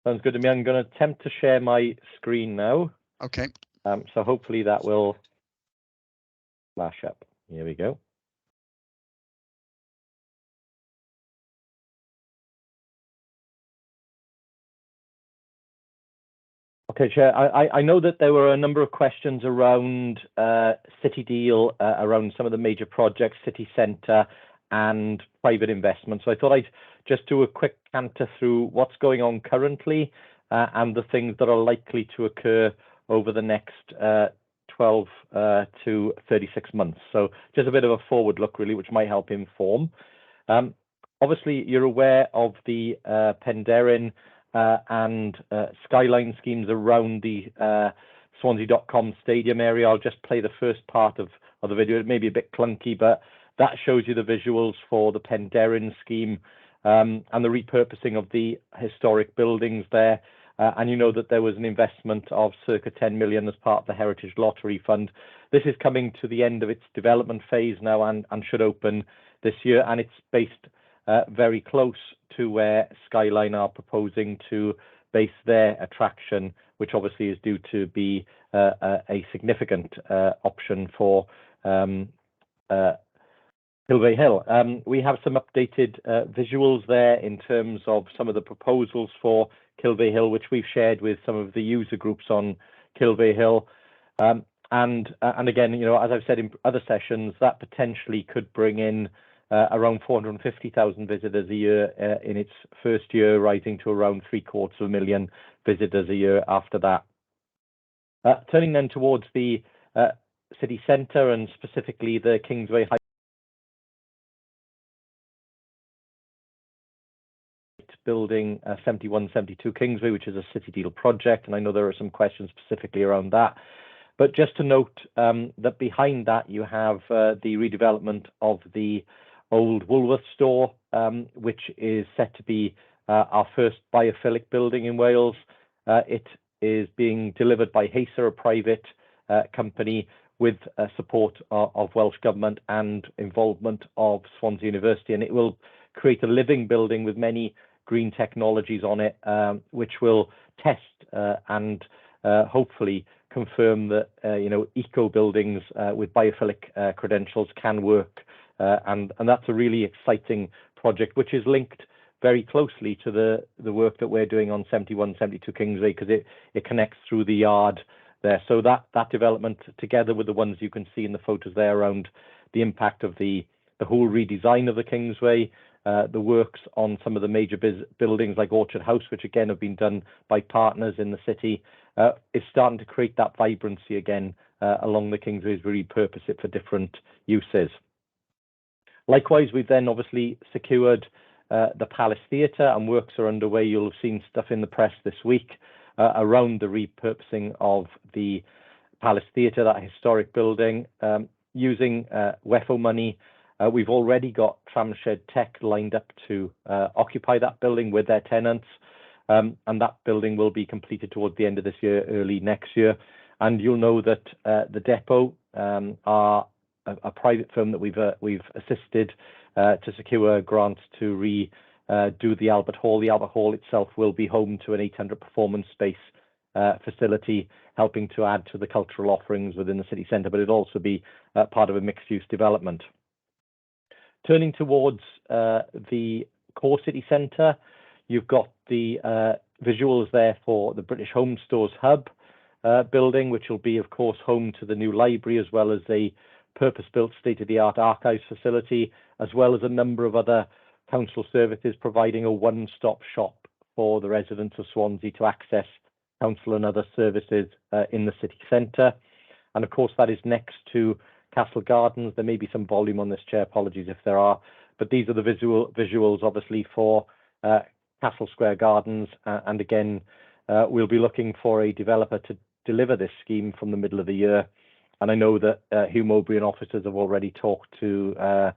Sounds good to me. I'm going to attempt to share my screen now. Okay. So hopefully that will flash up. Here we go. Okay, Chair, I know that there were a number of questions around City Deal, around some of the major projects, City Centre and private investment. So I thought I'd just do a quick canter through what's going on currently and the things that are likely to occur over the next 12 to 36 months. So just a bit of a forward look, really, which might help inform. Obviously, you're aware of the Penderyn and skyline schemes around the Swansea.com stadium area. I'll just play the first part of the video. It may be a bit clunky, but that shows you the visuals for the Penderyn scheme and the repurposing of the historic buildings there. And you know that there was an investment of circa 10 million as part of the Heritage Lottery Fund. This is coming to the end of its development phase now and should open this year. And it's based very close to where Skyline are proposing to base their attraction, which obviously is due to be a significant option for Kilvey Hill. We have some updated visuals there in terms of some of the proposals for Kilvey Hill, which we've shared with some of the user groups on Kilvey Hill. And again, you know, as I've said in other sessions, that potentially could bring in around 450,000 visitors a year in its first year, rising to around 750,000 visitors a year after that. Turning then towards the city centre and specifically the Kingsway Heights building 7172 Kingsway, which is a City Deal project, and I know there are some questions specifically around that. But just to note that behind that you have the redevelopment of the old Woolworths store, which is set to be our first biophilic building in Wales. It is being delivered by HASA, a private company, with support of Welsh Government and involvement of Swansea University, and it will create a living building with many green technologies on it, which will test and hopefully confirm that eco buildings with biophilic credentials can work, and that's a really exciting project, which is linked very closely to the work that we're doing on 7172 Kingsway, because it connects through the yard there. So that development, together with the ones you can see in the photos there around the impact of the whole redesign of the Kingsway, the works on some of the major buildings like Orchard House, which again have been done by partners in the city, is starting to create that vibrancy again along the Kingsway as we repurpose it for different uses. Likewise, we've then obviously secured the Palace Theatre, and works are underway. You'll have seen stuff in the press this week around the repurposing of the Palace Theatre, that historic building, using WEFO money. We've already got Tramshed Tech lined up to occupy that building with their tenants, and that building will be completed towards the end of this year, early next year. And you'll know that the depot are a private firm that we've assisted to secure grants to redo the Albert Hall. The Albert Hall itself will be home to an 800 performance space facility, helping to add to the cultural offerings within the city centre, but it'll also be part of a mixed-use development. Turning towards the core city centre, you've got the visuals there for the British Home Stores Hub building, which will be, of course, home to the new library, as well as a purpose-built state-of-the-art archives facility, as well as a number of other council services, providing a one-stop shop for the residents of Swansea to access council and other services in the city centre. And of course, that is next to Castle Gardens. There may be some volume on this, Chair, apologies if there are, but these are the visuals obviously for Castle Square Gardens, and again we'll be looking for a developer to deliver this scheme from the middle of the year. And I know that Hugh Mowbray and officers have already talked to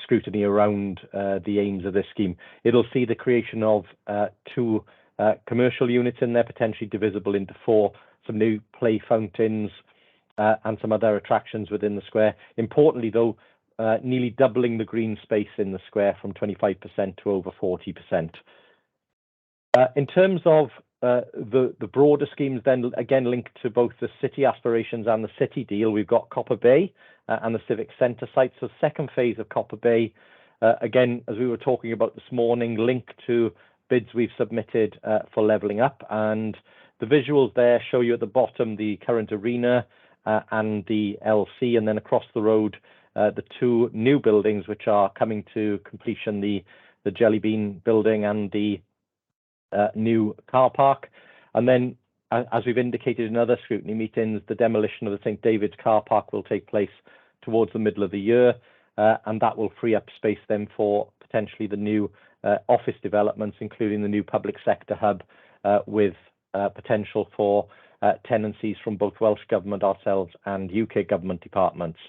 Scrutiny around the aims of this scheme. It'll see the creation of 2 commercial units in there, potentially divisible into 4, some new play fountains, and some other attractions within the square. Importantly, though, nearly doubling the green space in the square from 25% to over 40%. In terms of the broader schemes, then again linked to both the city aspirations and the city deal, we've got Copper Bay and the Civic Centre site. So second phase of Copper Bay, again, as we were talking about this morning, linked to bids we've submitted for levelling up. And the visuals there show you at the bottom the current arena and the LC, and then across the road the 2 new buildings which are coming to completion, the Jelly Bean building and the new car park. And then, as we've indicated in other scrutiny meetings, the demolition of the St David's car park will take place towards the middle of the year, and that will free up space then for potentially the new office developments, including the new public sector hub, with potential for tenancies from both Welsh Government, ourselves, and UK Government departments.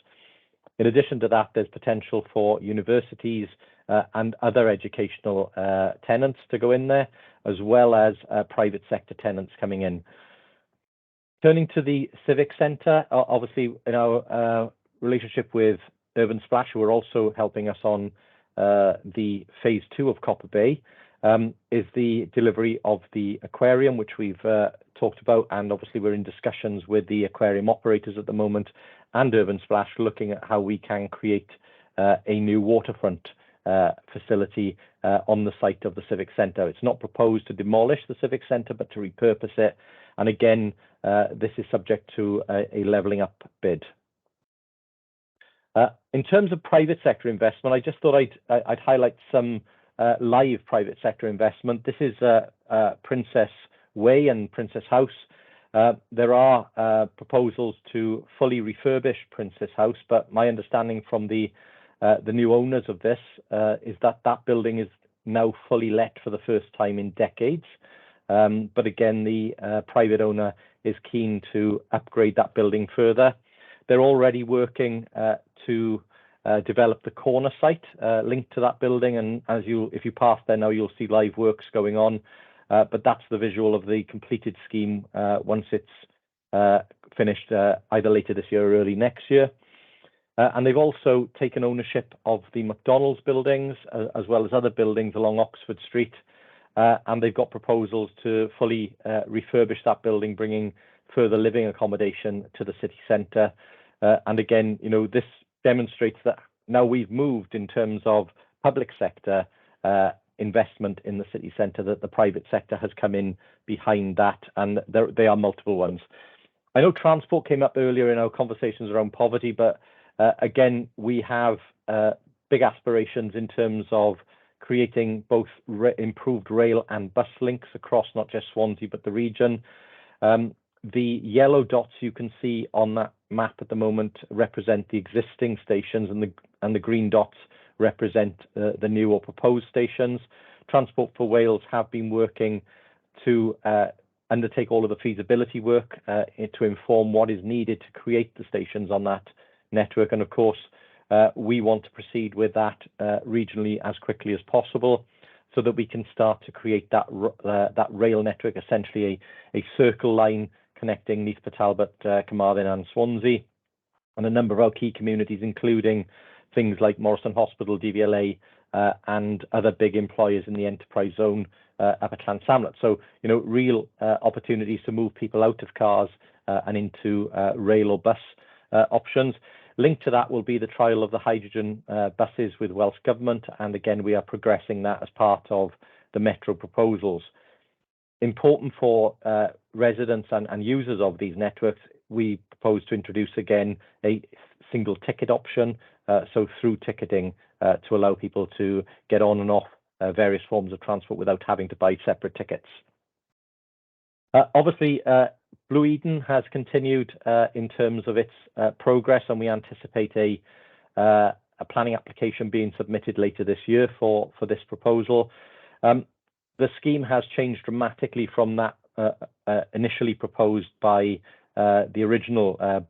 In addition to that, there's potential for universities and other educational tenants to go in there, as well as private sector tenants coming in. Turning to the Civic Centre, obviously in our relationship with Urban Splash, who are also helping us on the phase 2 of Copper Bay, is the delivery of the aquarium, which we've talked about, and obviously we're in discussions with the aquarium operators at the moment and Urban Splash, looking at how we can create a new waterfront facility on the site of the Civic Centre. It's not proposed to demolish the Civic Centre, but to repurpose it. And again, this is subject to a levelling up bid. In terms of private sector investment, I just thought I'd highlight some live private sector investment. This is Princess Way and Princess House. There are proposals to fully refurbish Princess House, but my understanding from the new owners of this is that that building is now fully let for the first time in decades. But again, the private owner is keen to upgrade that building further. They're already working to develop the corner site linked to that building, and if you pass there now, you'll see live works going on. But that's the visual of the completed scheme once it's finished, either later this year or early next year. And they've also taken ownership of the McDonald's buildings as well as other buildings along Oxford Street. And they've got proposals to fully refurbish that building, bringing further living accommodation to the city centre. And again, this demonstrates that now we've moved in terms of public sector investment in the city centre, that the private sector has come in behind that, and there are multiple ones. I know transport came up earlier in our conversations around poverty, but again, we have big aspirations in terms of creating both improved rail and bus links across not just Swansea, but the region. The yellow dots you can see on that map at the moment represent the existing stations, and the green dots represent the new or proposed stations. Transport for Wales have been working to undertake all of the feasibility work to inform what is needed to create the stations on that network. And of course, we want to proceed with that regionally as quickly as possible, so that we can start to create that rail network, essentially a circle line connecting Neath Talbot, Carmarthen and Swansea, and a number of our key communities, including things like Morrison Hospital, DVLA, and other big employers in the enterprise zone up at Llansamlet. So, real opportunities to move people out of cars and into rail or bus options. Linked to that will be the trial of the hydrogen buses with Welsh Government, and again, we are progressing that as part of the Metro proposals. Important for residents and users of these networks, we propose to introduce again a single ticket option, so through ticketing to allow people to get on and off various forms of transport without having to buy separate tickets. Obviously, Blue Eden has continued in terms of its progress, and we anticipate a planning application being submitted later this year for this proposal. The scheme has changed dramatically from that initially proposed by the original but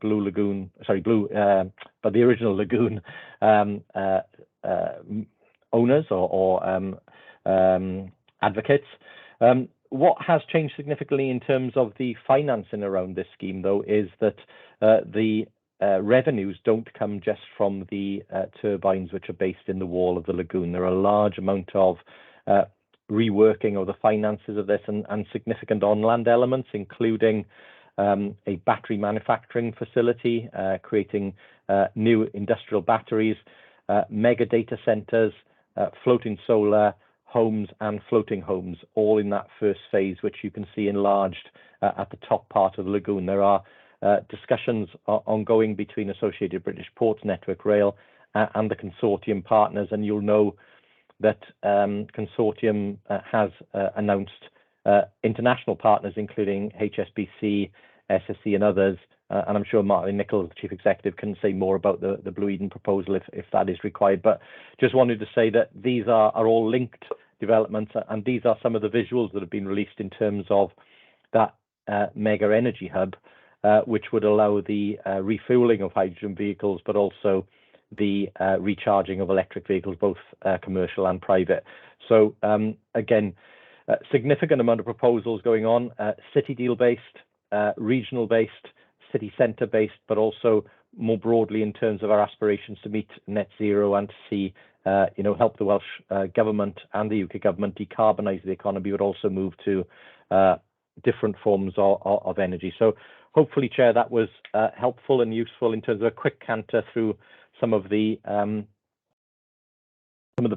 the original lagoon owners or advocates. What has changed significantly in terms of the financing around this scheme, though, is that the revenues don't come just from the turbines which are based in the wall of the lagoon. There are a large amount of reworking of the finances of this and significant on-land elements, including a battery manufacturing facility, creating new industrial batteries, mega data centres, floating solar, homes and floating homes, all in that first phase, which you can see enlarged at the top part of the lagoon. There are discussions ongoing between Associated British Ports, Network Rail, and the consortium partners, and you'll know that consortium has announced international partners, including HSBC, SSE and others, and I'm sure Martin Nichols, the Chief Executive, can say more about the Blue Eden proposal if that is required. But just wanted to say that these are all linked developments, and these are some of the visuals that have been released in terms of that mega energy hub, which would allow the refueling of hydrogen vehicles, but also the recharging of electric vehicles, both commercial and private. So again, significant amount of proposals going on, city deal based, regional based, city centre based, but also more broadly in terms of our aspirations to meet net zero and to see help the Welsh government and the UK government decarbonise the economy, but also move to different forms of energy. So hopefully, Chair, that was helpful and useful in terms of a quick canter through some of the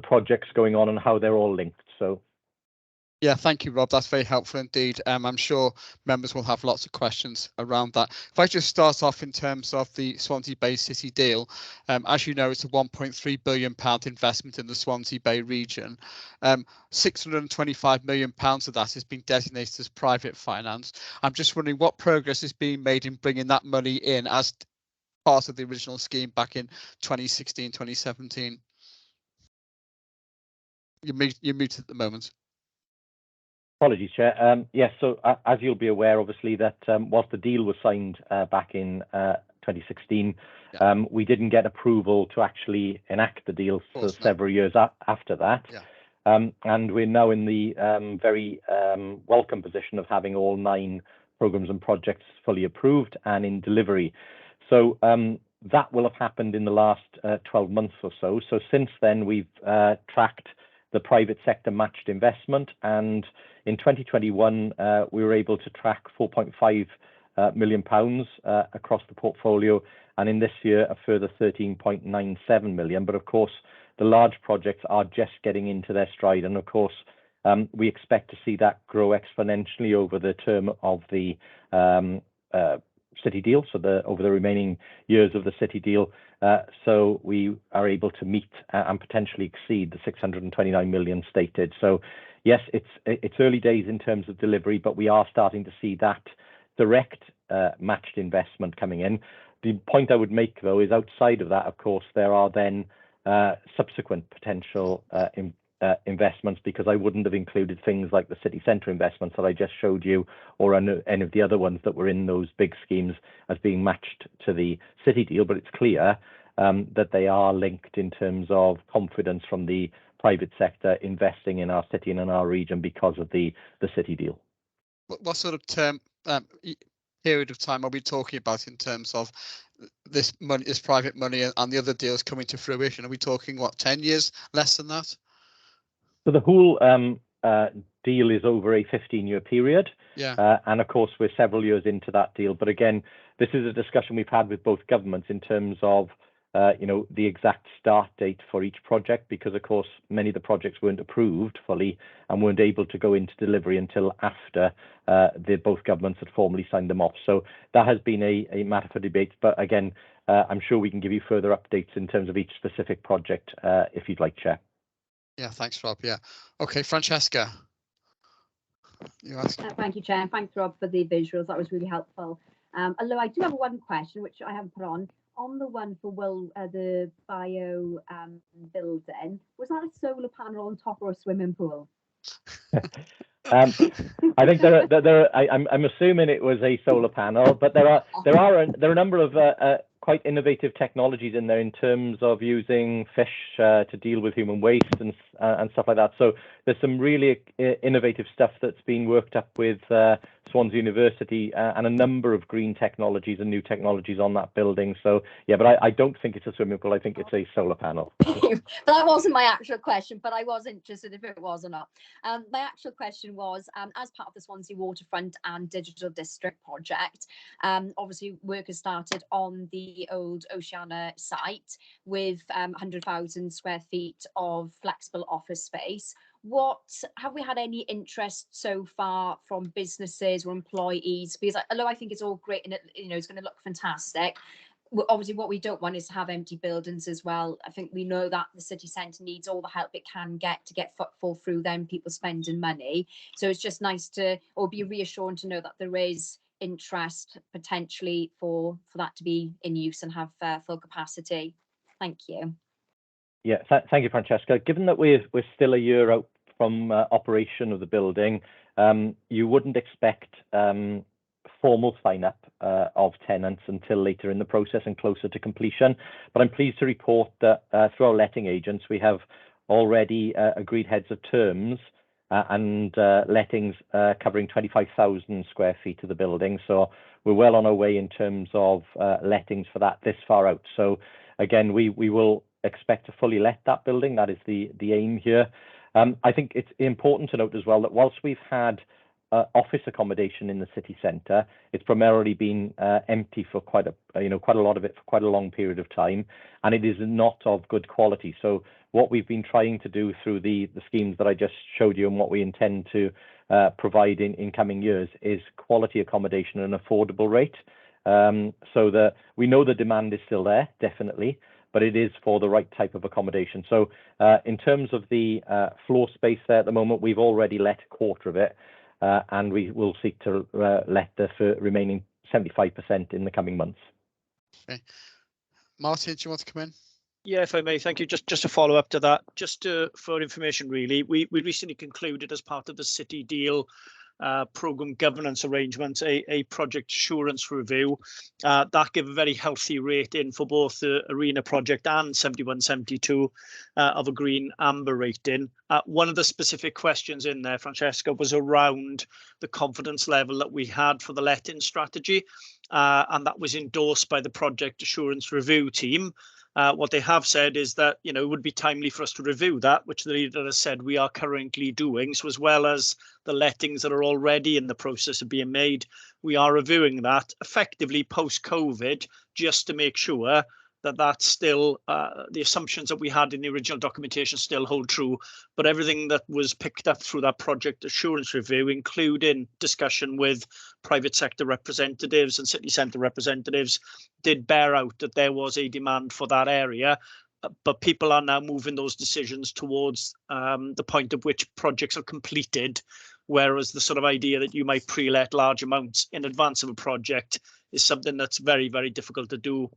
projects going on and how they're all linked. So. Yeah, thank you, Rob. That's very helpful indeed. I'm sure members will have lots of questions around that. If I just start off in terms of the Swansea Bay City deal, as you know, it's a £1.3 billion investment in the Swansea Bay region. £625 million of that has been designated as private finance. I'm just wondering what progress is being made in bringing that money in as part of the original scheme back in 2016, 2017. You're muted at the moment. Apologies, Chair. Yes, so as you'll be aware, obviously, that whilst the deal was signed back in 2016, we didn't get approval to actually enact the deal for several years after that. And we're now in the very welcome position of having all 9 programmes and projects fully approved and in delivery. So that will have happened in the last 12 months or so. So since then, we've tracked the private sector matched investment, and in 2021 we were able to track £4.5 million across the portfolio, and in this year a further 13.97 million. But of course the large projects are just getting into their stride, and of course we expect to see that grow exponentially over the term of the city deal, so over the remaining years of the city deal, so we are able to meet and potentially exceed the 629 million stated. So yes, it's early days in terms of delivery, but we are starting to see that direct matched investment coming in. The point I would make, though, is outside of that, of course, there are then subsequent potential investments, because I wouldn't have included things like the city centre investments that I just showed you, or any of the other ones that were in those big schemes as being matched to the city deal. But it's clear that they are linked in terms of confidence from the private sector investing in our city and in our region because of the city deal. What sort of period of time are we talking about in terms of this money, this private money, and the other deals coming to fruition? Are we talking, what, 10 years, less than that? So the whole deal is over a 15-year period, and of course we're several years into that deal. But again, this is a discussion we've had with both governments in terms of the exact start date for each project, because of course many of the projects weren't approved fully and weren't able to go into delivery until after both governments had formally signed them off. So that has been a matter for debate. But again, I'm sure we can give you further updates in terms of each specific project if you'd like, Chair. Yeah, thanks, Rob. Yeah. Okay, Francesca. Thank you, Chair, and thanks, Rob, for the visuals. That was really helpful. Although I do have one question, which I haven't put on the one for the bio building. Was that a solar panel on top or a swimming pool? I think I'm assuming it was a solar panel, but there are a number of quite innovative technologies in there in terms of using fish to deal with human waste and stuff like that. So there's some really innovative stuff that's been worked up with Swansea University and a number of green technologies and new technologies on that building. So yeah, but I don't think it's a swimming pool. I think it's a solar panel. That wasn't my actual question, but I was interested if it was or not. My actual question was, as part of the Swansea Waterfront and Digital District project, obviously work has started on the old Oceana site with 100,000 square feet of flexible office space. Have we had any interest so far from businesses or employees? Because although I think it's all great and it's going to look fantastic, obviously what we don't want is to have empty buildings as well. I think we know that the city centre needs all the help it can get to get footfall through them, people spending money. So it's just nice or be reassuring to know that there is interest potentially for that to be in use and have full capacity. Thank you. Yeah, thank you, Francesca. Given that we're still a year out from operation of the building, you wouldn't expect formal sign-up of tenants until later in the process and closer to completion. But I'm pleased to report that through our letting agents, we have already agreed heads of terms and lettings covering 25,000 square feet of the building. So we're well on our way in terms of lettings for that this far out. So again, we will expect to fully let that building. That is the aim here. I think it's important to note as well that whilst we've had office accommodation in the city centre, it's primarily been empty for quite a lot of it for quite a long period of time, and it is not of good quality. So what we've been trying to do through the schemes that I just showed you and what we intend to provide in coming years is quality accommodation at an affordable rate. So that we know the demand is still there, definitely, but it is for the right type of accommodation. So in terms of the floor space there at the moment, we've already let a quarter of it, and we will seek to let the remaining 75% in the coming months. Okay. Martin, do you want to come in? Yeah, if I may, thank you. Just to follow up to that, just for information, really, we recently concluded as part of the City Deal programme governance arrangements a project assurance review that gave a very healthy rating for both the Arena project and 7172 of a green amber rating. One of the specific questions in there, Francesca, was around the confidence level that we had for the letting strategy, and that was endorsed by the project assurance review team. What they have said is that, you know, it would be timely for us to review that, which the leader has said we are currently doing. So as well as the lettings that are already in the process of being made, we are reviewing that effectively post-COVID, just to make sure that that's still the assumptions that we had in the original documentation still hold true. But everything that was picked up through that project assurance review, including discussion with private sector representatives and city centre representatives, did bear out that there was a demand for that area. But people are now moving those decisions towards the point at which projects are completed, whereas the sort of idea that you might pre-let large amounts in advance of a project is something that's very, very difficult to do,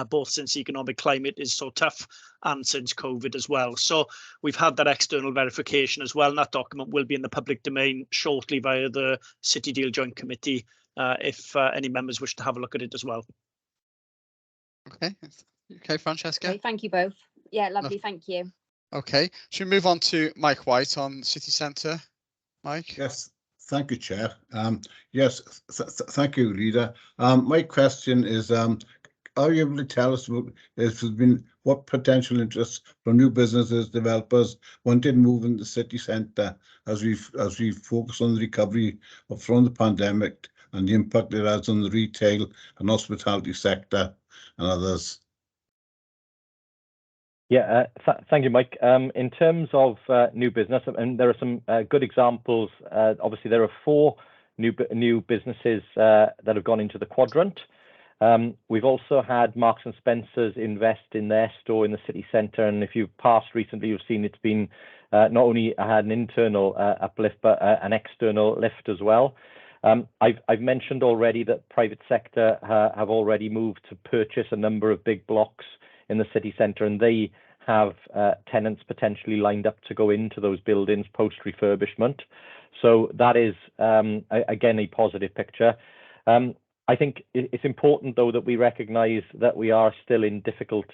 both since the economic climate is so tough and since COVID as well. So we've had that external verification as well, and that document will be in the public domain shortly via the City Deal Joint Committee, if any members wish to have a look at it as well. Okay, Francesca. Okay, thank you both. Yeah, lovely, thank you. Okay, should we move on to Mike White on City Centre? Mike? Yes, thank you, Chair. Yes, thank you, Leader. My question is, are you able to tell us what potential interest from new businesses, developers wanting to move into the city centre as we focus on the recovery from the pandemic and the impact it has on the retail and hospitality sector and others? Yeah, thank you, Mike. In terms of new business, and there are some good examples. Obviously, there are 4 new businesses that have gone into the quadrant. We've also had Marks and Spencer's invest in their store in the city centre, and if you've passed recently, you've seen it's been not only had an internal uplift, but an external lift as well. I've mentioned already that private sector have already moved to purchase a number of big blocks in the city centre, and they have tenants potentially lined up to go into those buildings post refurbishment. So that is again a positive picture. I think it's important, though, that we recognise that we are still in difficult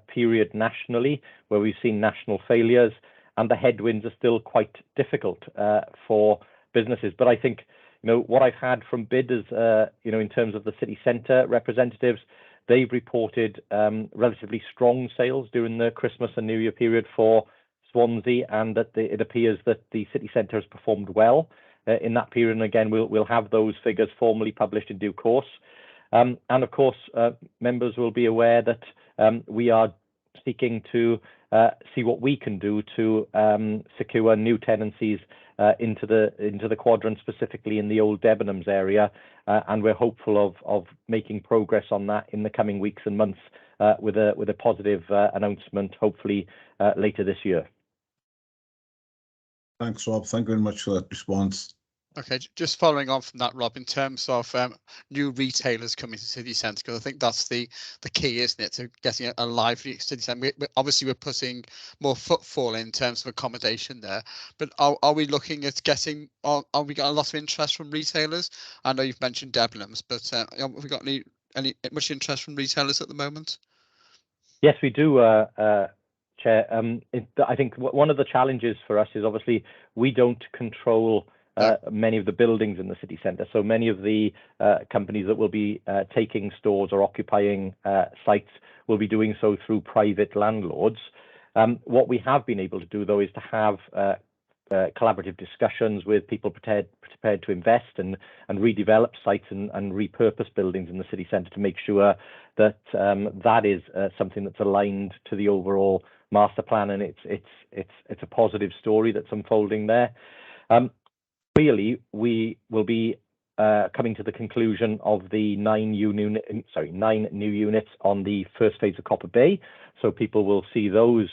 period nationally, where we've seen national failures, and the headwinds are still quite difficult for businesses. But I think, you know, what I've had from bidders, you know, in terms of the city centre representatives, they've reported relatively strong sales during the Christmas and New Year period for Swansea, and that it appears that the city centre has performed well in that period. And again, we'll have those figures formally published in due course. And of course, members will be aware that we are seeking to see what we can do to secure new tenancies into the quadrant, specifically in the old Debenhams area, and we're hopeful of making progress on that in the coming weeks and months with a positive announcement, hopefully later this year. Thanks, Rob. Thank you very much for that response. Okay, just following on from that, Rob, in terms of new retailers coming to city centre, because I think that's the key, isn't it, to getting a lively city centre. Obviously, we're putting more footfall in terms of accommodation there, but are we looking at getting, are we got a lot of interest from retailers? I know you've mentioned Debenhams, but have we got any much interest from retailers at the moment? Yes, we do, Chair. I think one of the challenges for us is obviously we don't control many of the buildings in the city centre. So many of the companies that will be taking stores or occupying sites will be doing so through private landlords. What we have been able to do, though, is to have collaborative discussions with people prepared to invest and redevelop sites and repurpose buildings in the city centre to make sure that that is something that's aligned to the overall master plan, and it's a positive story that's unfolding there. Clearly, we will be coming to the conclusion of the 9 new units on the first phase of Copper Bay. So people will see those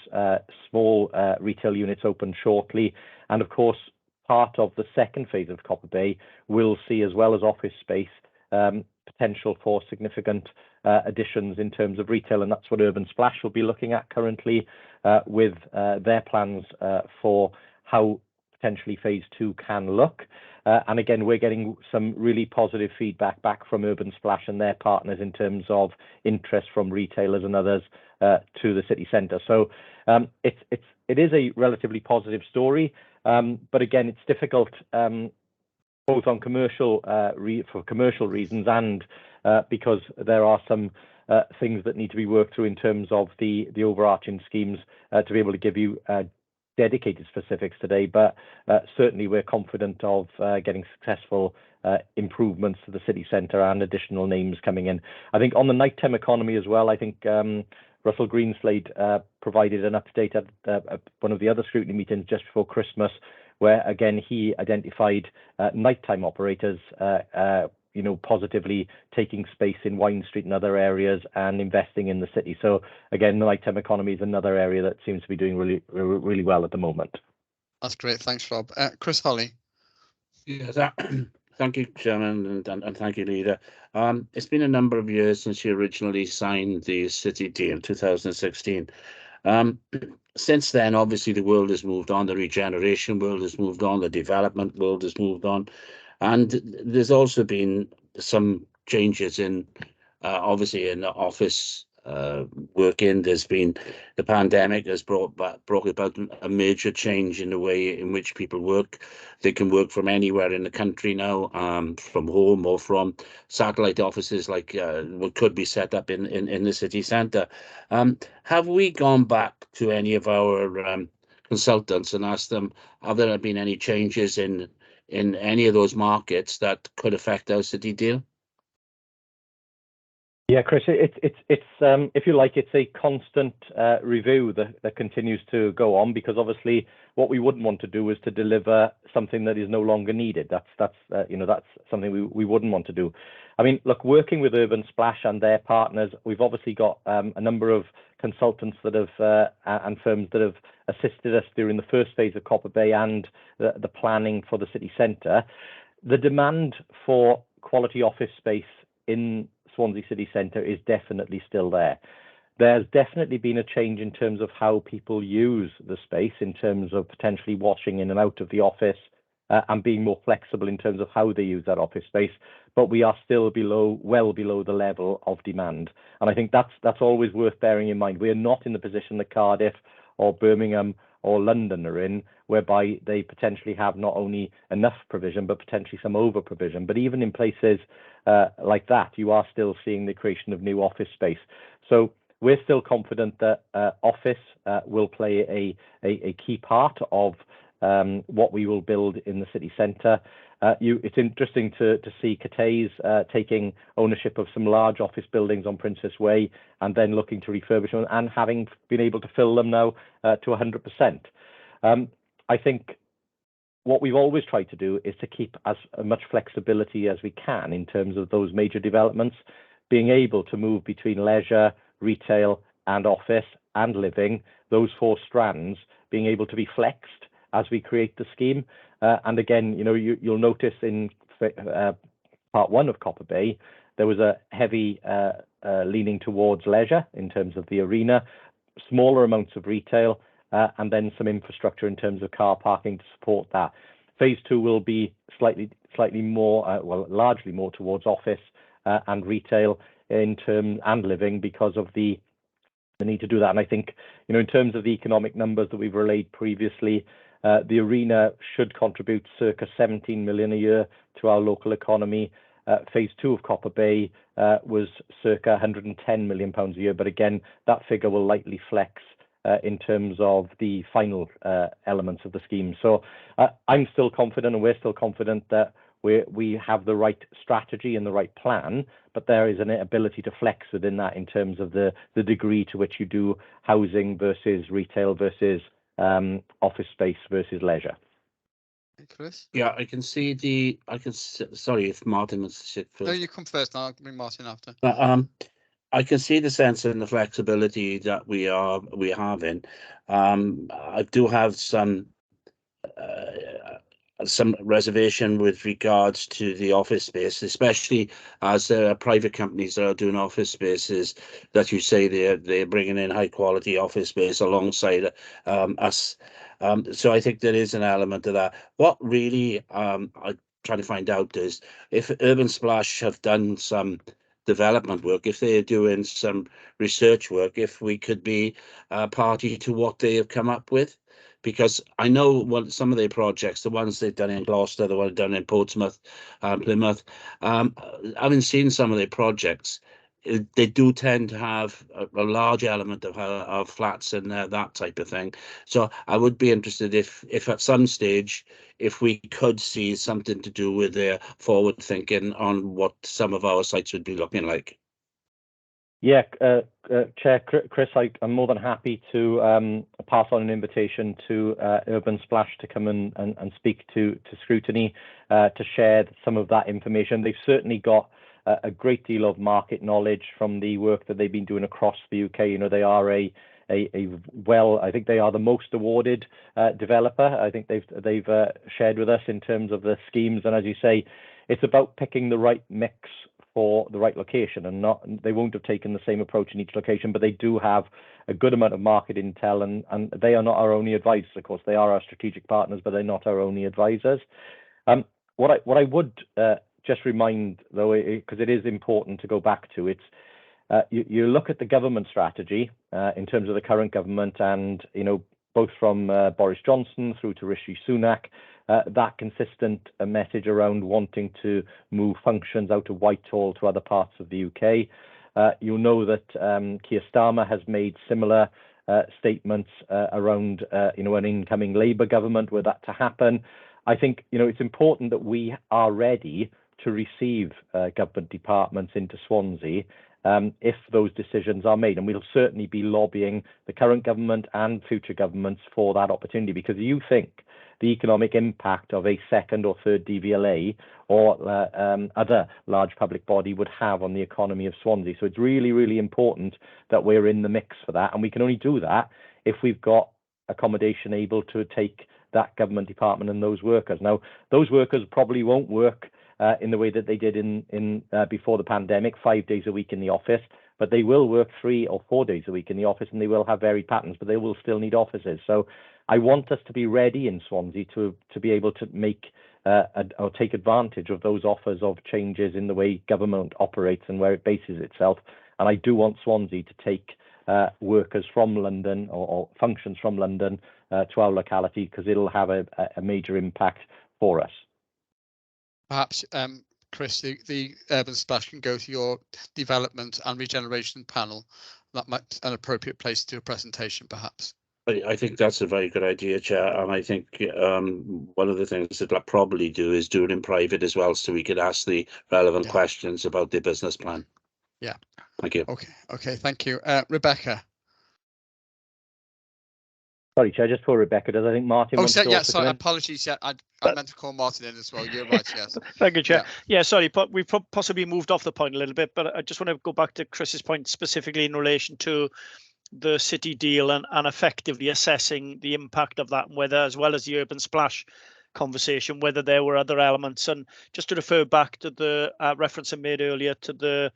small retail units open shortly. And of course, part of the second phase of Copper Bay will see, as well as office space, potential for significant additions in terms of retail, and that's what Urban Splash will be looking at currently with their plans for how potentially phase 2 can look. And again, we're getting some really positive feedback back from Urban Splash and their partners in terms of interest from retailers and others to the city centre. So it is a relatively positive story, but again, it's difficult both on commercial for commercial reasons and because there are some things that need to be worked through in terms of the overarching schemes to be able to give you dedicated specifics today, but certainly we're confident of getting successful improvements to the city centre and additional names coming in. I think on the nighttime economy as well, I think Russell Greenslade provided an update at one of the other scrutiny meetings just before Christmas, where again he identified nighttime operators positively taking space in Wine Street and other areas and investing in the city. So again, the nighttime economy is another area that seems to be doing really well at the moment. That's great. Thanks, Rob. Chris Holly. Yeah, thank you, Chairman, and thank you, Leader. It's been a number of years since you originally signed the city deal, 2016. Since then, obviously, the world has moved on, the regeneration world has moved on, the development world has moved on. And there's also been some changes in, obviously, in the office working. There's been the pandemic has brought about a major change in the way in which people work. They can work from anywhere in the country now, from home or from satellite offices like what could be set up in the city centre. Have we gone back to any of our consultants and asked them, have there been any changes in any of those markets that could affect our city deal? Yeah, Chris, it's if you like, it's a constant review that continues to go on, because obviously what we wouldn't want to do is to deliver something that is no longer needed. That's something we wouldn't want to do. I mean, look, working with Urban Splash and their partners, we've obviously got a number of consultants that have and firms that have assisted us during the first phase of Copper Bay and the planning for the city centre. The demand for quality office space in Swansea city centre is definitely still there. There's definitely been a change in terms of how people use the space, in terms of potentially washing in and out of the office and being more flexible in terms of how they use that office space. But we are still well below the level of demand. And I think that's always worth bearing in mind. We are not in the position that Cardiff or Birmingham or London are in, whereby they potentially have not only enough provision, but potentially some over provision. But even in places like that, you are still seeing the creation of new office space. So we're still confident that office will play a key part of what we will build in the city centre. It's interesting to see Catay's taking ownership of some large office buildings on Princess Way and then looking to refurbish them and having been able to fill them now to 100%. I think what we've always tried to do is to keep as much flexibility as we can in terms of those major developments, being able to move between leisure, retail and office and living, those four strands being able to be flexed as we create the scheme. And again, you'll notice in part one of Copper Bay, there was a heavy leaning towards leisure in terms of the arena, smaller amounts of retail, and then some infrastructure in terms of car parking to support that. Phase 2 will be slightly more, largely more towards office and retail in terms and living, because of the need to do that. And I think, in terms of the economic numbers that we've relayed previously, the arena should contribute circa 17 million a year to our local economy. Phase 2 of Copper Bay was circa 110 million pounds a year, but again, that figure will likely flex in terms of the final elements of the scheme. So I'm still confident, and we're still confident that we have the right strategy and the right plan, but there is an ability to flex within that in terms of the degree to which you do housing versus retail versus office space versus leisure. Chris? Yeah, I can see sorry if Martin wants to sit first. No, you come first. I'll bring Martin after. I can see the sense and the flexibility that we have in. I do have some some reservation with regards to the office space, especially as there are private companies that are doing office spaces that you say they're bringing in high quality office space alongside us. So I think there is an element of that. What really I'm trying to find out is if Urban Splash have done some development work, if they're doing some research work, if we could be a party to what they have come up with. Because I know some of their projects, the ones they've done in Gloucester, the one done in Portsmouth, Plymouth, having seen some of their projects, they do tend to have a large element of flats in there, that type of thing. So I would be interested if at some stage, if we could see something to do with their forward thinking on what some of our sites would be looking like. Yeah, Chair Chris, I'm more than happy to pass on an invitation to Urban Splash to come and speak to Scrutiny to share some of that information. They've certainly got a great deal of market knowledge from the work that they've been doing across the UK. You know, they are I think they are the most awarded developer. I think they've shared with us in terms of the schemes, and as you say, it's about picking the right mix for the right location, and they won't have taken the same approach in each location, but they do have a good amount of market intel, and they are not our only advisors. Of course, they are our strategic partners, but they're not our only advisors. What I would just remind, though, because it is important to go back to, it's you look at the government strategy in terms of the current government, and both from Boris Johnson through to Rishi Sunak, that consistent message around wanting to move functions out of Whitehall to other parts of the UK. You'll know that Keir Starmer has made similar statements around an incoming Labour government were that to happen. I think it's important that we are ready to receive government departments into Swansea if those decisions are made, and we'll certainly be lobbying the current government and future governments for that opportunity, because you think the economic impact of a second or third DVLA or other large public body would have on the economy of Swansea. So it's really, really important that we're in the mix for that, and we can only do that if we've got accommodation able to take that government department and those workers. Now, those workers probably won't work in the way that they did in before the pandemic, 5 days a week in the office, but they will work 3 or 4 days a week in the office, and they will have varied patterns, but they will still need offices. So I want us to be ready in Swansea to be able to make or take advantage of those offers of changes in the way government operates and where it bases itself. And I do want Swansea to take workers from London or functions from London to our locality, because it'll have a major impact for us. Perhaps, Chris, the Urban Splash can go to your development and regeneration panel. That might be an appropriate place to do a presentation, perhaps. I think that's a very good idea, Chair, and I think one of the things that I'll probably do is do it in private as well, so we could ask the relevant questions about their business plan. Yeah. Thank you. Okay, thank you. Rebecca. Sorry, Chair, just for Rebecca, does I think Martin wants to also come in? Apologies. Yeah, I meant to call Martin in as well. You're right, yes. Thank you, Chair. Yeah, sorry, but we've possibly moved off the point a little bit, but I just want to go back to Chris's point specifically in relation to the city deal and effectively assessing the impact of that, and whether, as well as the Urban Splash conversation, whether there were other elements. And just to refer back to the reference I made earlier to the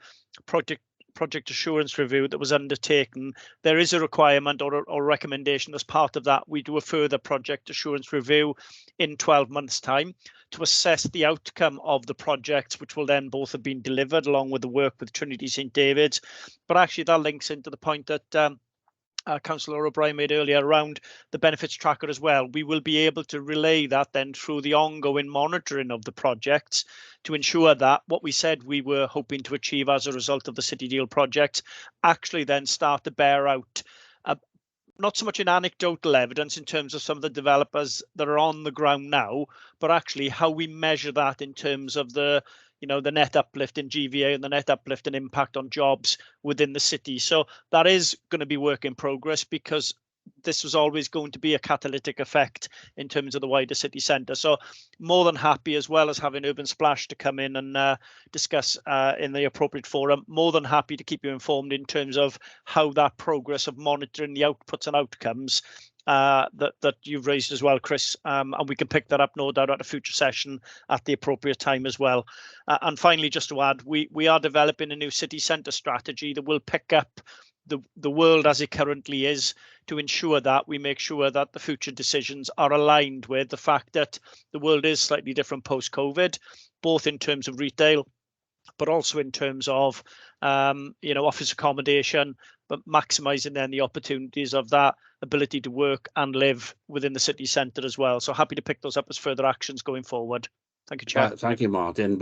project assurance review that was undertaken, there is a requirement or recommendation as part of that. We do a further project assurance review in 12 months' time to assess the outcome of the projects, which will then both have been delivered along with the work with Trinity St David's. But actually that links into the point that Councillor O'Brien made earlier around the benefits tracker as well. We will be able to relay that then through the ongoing monitoring of the projects to ensure that what we said we were hoping to achieve as a result of the City Deal project actually then start to bear out, not so much in anecdotal evidence in terms of some of the developers that are on the ground now, but actually how we measure that in terms of the net uplift in GVA and the net uplift and impact on jobs within the city. So that is going to be work in progress, because this was always going to be a catalytic effect in terms of the wider city centre. So more than happy, as well as having Urban Splash to come in and discuss in the appropriate forum, more than happy to keep you informed in terms of how that progress of monitoring the outputs and outcomes that you've raised as well, Chris, and we can pick that up, no doubt, at a future session at the appropriate time as well. And finally, just to add, we are developing a new city centre strategy that will pick up the world as it currently is, to ensure that we make sure that the future decisions are aligned with the fact that the world is slightly different post-COVID, both in terms of retail, but also in terms of office accommodation, but maximising then the opportunities of that ability to work and live within the city centre as well. So happy to pick those up as further actions going forward. Thank you, Chair. Thank you, Martin.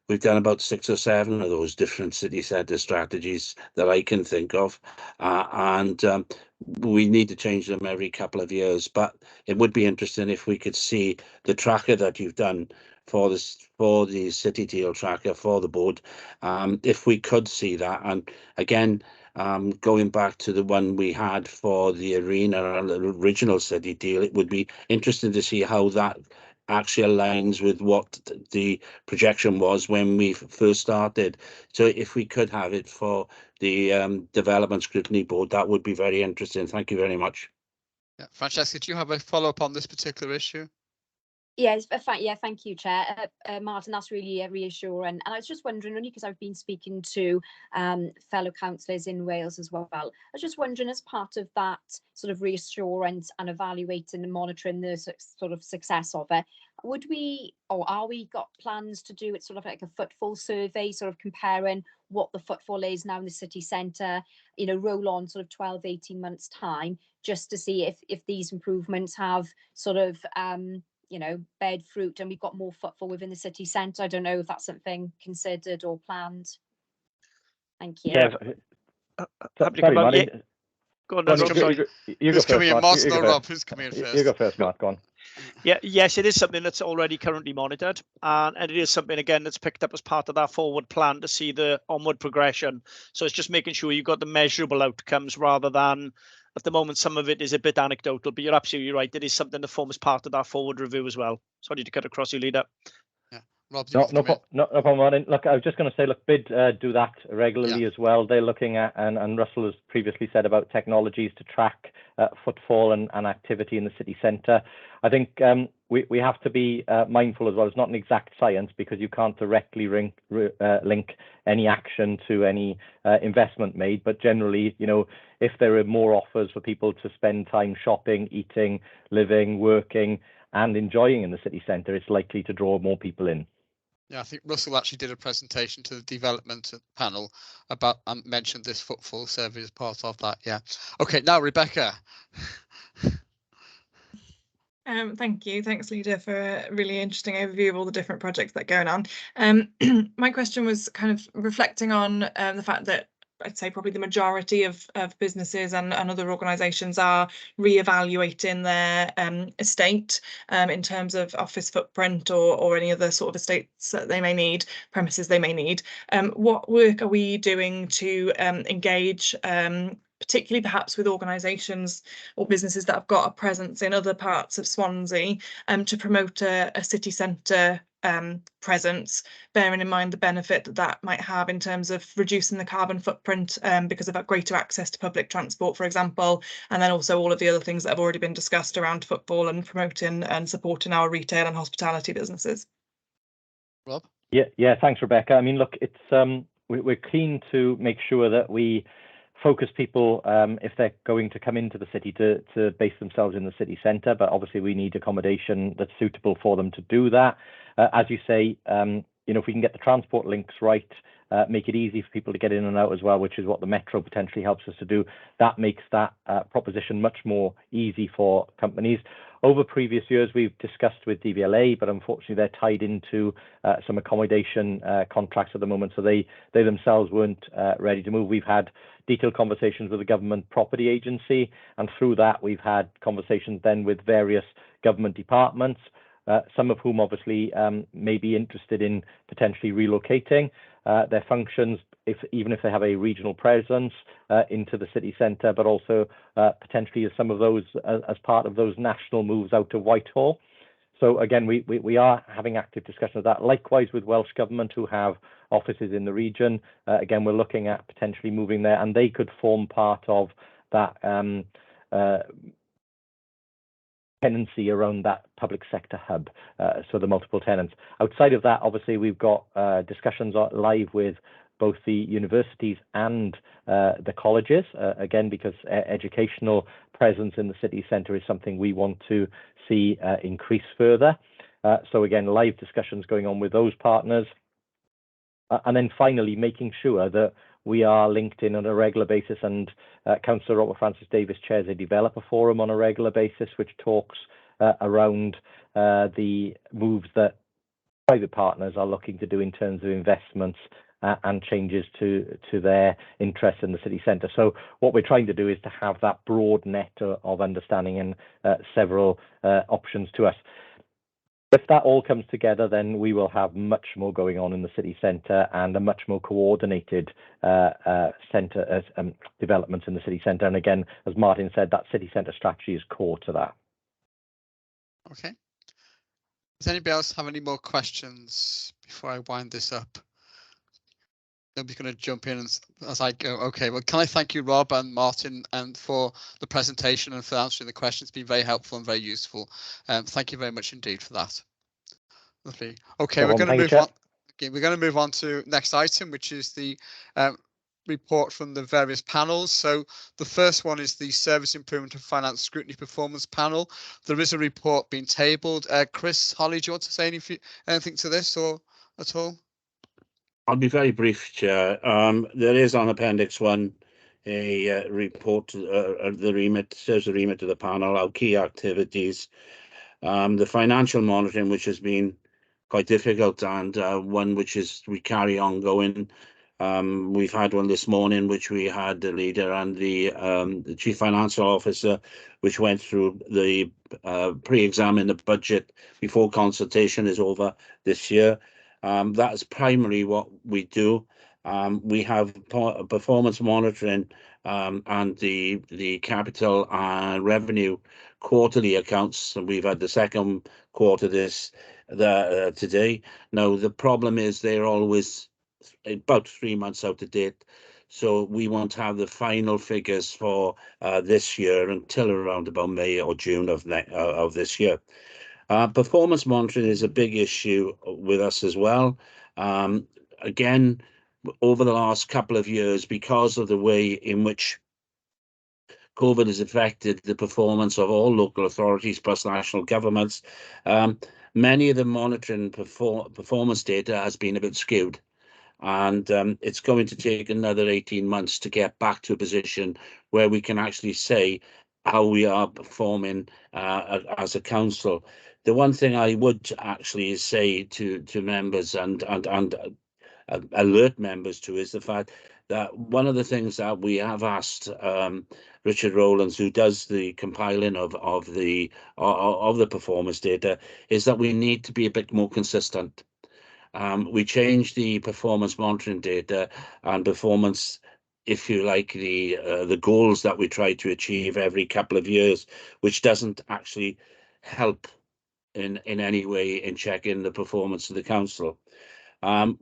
We've done about 6 or 7 of those different city centre strategies that I can think of, and we need to change them every couple of years. But it would be interesting if we could see the tracker that you've done for the City Deal tracker for the board, if we could see that. And again, going back to the one we had for the arena, our original City Deal, it would be interesting to see how that actually aligns with what the projection was when we first started. So if we could have it for the Development Scrutiny Board, that would be very interesting. Thank you very much. Yeah. Francesca, do you have a follow-up on this particular issue? Yes, thank you, Chair. Martin, that's really reassuring. And I was just wondering, only because I've been speaking to fellow councillors in Wales as well, I was just wondering, as part of that sort of reassurance and evaluating and monitoring the sort of success of it, would we, or are we got plans to do it sort of like a footfall survey, sort of comparing what the footfall is now in the city centre, roll on sort of 12, 18 months time, just to see if these improvements have sort of bear fruit and we've got more footfall within the city centre? I don't know if that's something considered or planned. Thank you. Yeah. Sorry, Martin. Go on, Who's Rob, coming, who's coming in, Martin or Rob? Who's coming in first? You go first, Mark. Go on. Yeah, yes, it is something that's already currently monitored, and it is something, again, that's picked up as part of that forward plan to see the onward progression. So it's just making sure you've got the measurable outcomes rather than, at the moment, some of it is a bit anecdotal, but you're absolutely right. It is something that forms part of that forward review as well. Sorry to cut across you, Leader. Yeah, Rob, No problem, Martin. Look, I was just going to say, look, BID do that regularly as well. They're looking at, and Russell has previously said about technologies to track footfall and activity in the city centre. I think we have to be mindful as well. It's not an exact science because you can't directly link any action to any investment made. But generally, if there are more offers for people to spend time shopping, eating, living, working, and enjoying in the city centre, it's likely to draw more people in. Yeah, I think Russell actually did a presentation to the development panel about and mentioned this footfall survey as part of that. Yeah. Okay, now Rebecca. Thank you. Thanks, Leader, for a really interesting overview of all the different projects that are going on. My question was kind of reflecting on the fact that I'd say probably the majority of businesses and other organisations are re-evaluating their estate in terms of office footprint or any other sort of estates that they may need, premises they may need. What work are we doing to engage, particularly perhaps with organisations or businesses that have got a presence in other parts of Swansea, to promote a city centre presence, bearing in mind the benefit that might have in terms of reducing the carbon footprint because of that greater access to public transport, for example, and then also all of the other things that have already been discussed around footfall and promoting and supporting our retail and hospitality businesses. Rob? Yeah, thanks, Rebecca. I mean, look, it's we're keen to make sure that we focus people if they're going to come into the city to base themselves in the city centre, but obviously we need accommodation that's suitable for them to do that. As you say, if we can get the transport links right, make it easy for people to get in and out as well, which is what the metro potentially helps us to do, that makes that proposition much more easy for companies. Over previous years, we've discussed with DVLA, but unfortunately they're tied into some accommodation contracts at the moment, so they themselves weren't ready to move. We've had detailed conversations with the Government Property Agency, and through that we've had conversations then with various government departments, some of whom obviously may be interested in potentially relocating their functions, even if they have a regional presence, into the city centre, but also potentially as some of those as part of those national moves out to Whitehall. So again, we are having active discussion of that. Likewise with Welsh Government, who have offices in the region. Again, we're looking at potentially moving there, and they could form part of that tenancy around that public sector hub, so the multiple tenants. Outside of that, obviously, we've got discussions live with both the universities and the colleges, again, because educational presence in the city centre is something we want to see increase further. So again, live discussions going on with those partners. And then finally, making sure that we are linked in on a regular basis, and Councillor Robert Francis Davis chairs a developer forum on a regular basis, which talks around the moves that private partners are looking to do in terms of investments and changes to their interest in the city centre. So what we're trying to do is to have that broad net of understanding and several options to us. If that all comes together, then we will have much more going on in the city centre and a much more coordinated centre development in the city centre. And again, as Martin said, that city centre strategy is core to that. Okay. Does anybody else have any more questions before I wind this up? Nobody's going to jump in as I go. Okay, well, can I thank you, Rob and Martin, and for the presentation and for answering the questions. It's been very helpful and very useful. Thank you very much indeed for that. Lovely. Okay, we're going to move on. Okay, we're going to move on to next item, which is the report from the various panels. So the first one is the Service Improvement and Finance Scrutiny Performance Panel. There is a report being tabled. Chris, Holly, do you want to say anything to this or at all? I'll be very brief, Chair. There is on Appendix 1 a report, the remit, says the remit of the panel, our key activities, the financial monitoring, which has been quite difficult, and one which is we carry on going. We've had one this morning, which we had the leader and the chief financial officer, which went through the pre-exam in the budget before consultation is over this year. That's primarily what we do. We have performance monitoring and the capital and revenue quarterly accounts, and we've had the second quarter today. Now the problem is they're always about 3 months out of date, so we won't have the final figures for this year until around about May or June of this year. Performance monitoring is a big issue with us as well. Again, over the last couple of years, because of the way in which COVID has affected the performance of all local authorities plus national governments, many of the monitoring performance data has been a bit skewed. And it's going to take another 18 months to get back to a position where we can actually say how we are performing as a council. The one thing I would actually say to members and alert members to is the fact that one of the things that we have asked Richard Rowlands, who does the compiling of the performance data, is that we need to be a bit more consistent. We changed the performance monitoring data and performance, if you like, the goals that we try to achieve every couple of years, which doesn't actually help in any way in checking the performance of the council.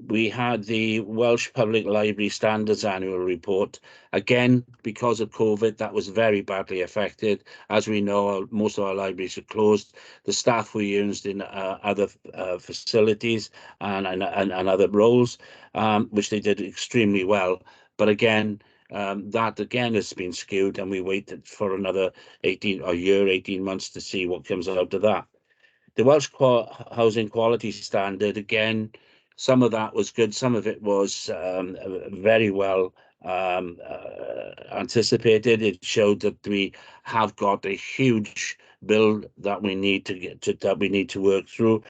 We had the Welsh Public Library Standards Annual Report. Again, because of COVID, that was very badly affected. As we know, most of our libraries are closed. The staff were used in other facilities and other roles, which they did extremely well. But again, that again has been skewed, and we waited for another 18 months to see what comes out of that. The Welsh Housing Quality Standard, again, some of that was good, some of it was very well anticipated. It showed that we have got a huge bill that we need to work through.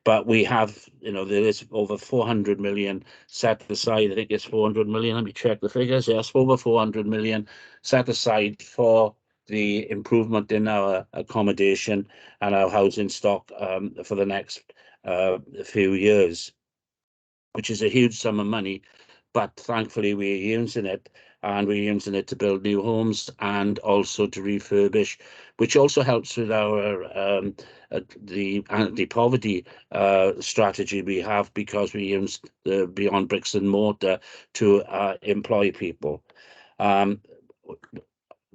But we have, there is over 400 million set aside. I think it's 400 million. Let me check the figures. Yes, over 400 million set aside for the improvement in our accommodation and our housing stock for the next few years, which is a huge sum of money. But thankfully we're using it, and we're using it to build new homes and also to refurbish, which also helps with our the anti-poverty strategy we have, because we use the Beyond Bricks and Mortar to employ people.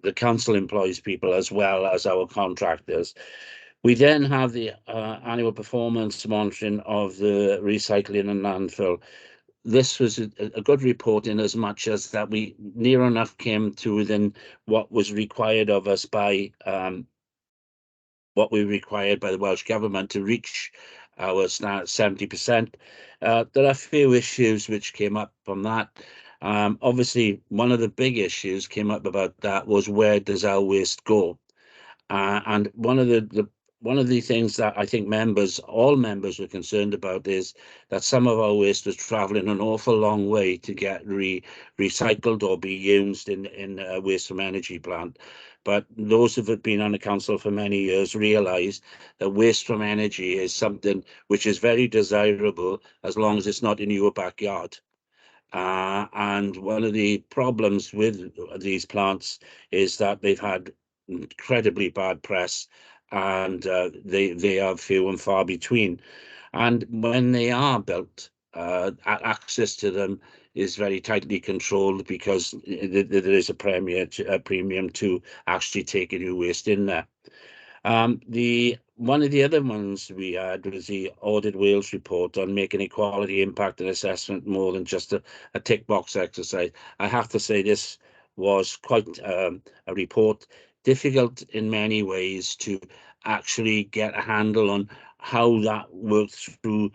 the council employs people as well as our contractors. We then have the annual performance monitoring of the recycling and landfill. This was a good report in as much as that we near enough came to within what was required of us by what we required by the Welsh Government to reach our 70%. There are a few issues which came up from that. Obviously, one of the big issues came up about that was, where does our waste go? And one of the things that I think all members were concerned about is that some of our waste was travelling an awful long way to get recycled or be used in a waste from energy plant. But those who have been on the council for many years realise that waste from energy is something which is very desirable as long as it's not in your backyard. And one of the problems with these plants is that they've had incredibly bad press, and they are few and far between. And when they are built, access to them is very tightly controlled, because there is a premium to actually taking your waste in there. One of the other ones we had was the Audit Wales report on making equality impact and assessment more than just a tick box exercise. I have to say this was quite a report, difficult in many ways to actually get a handle on how that worked through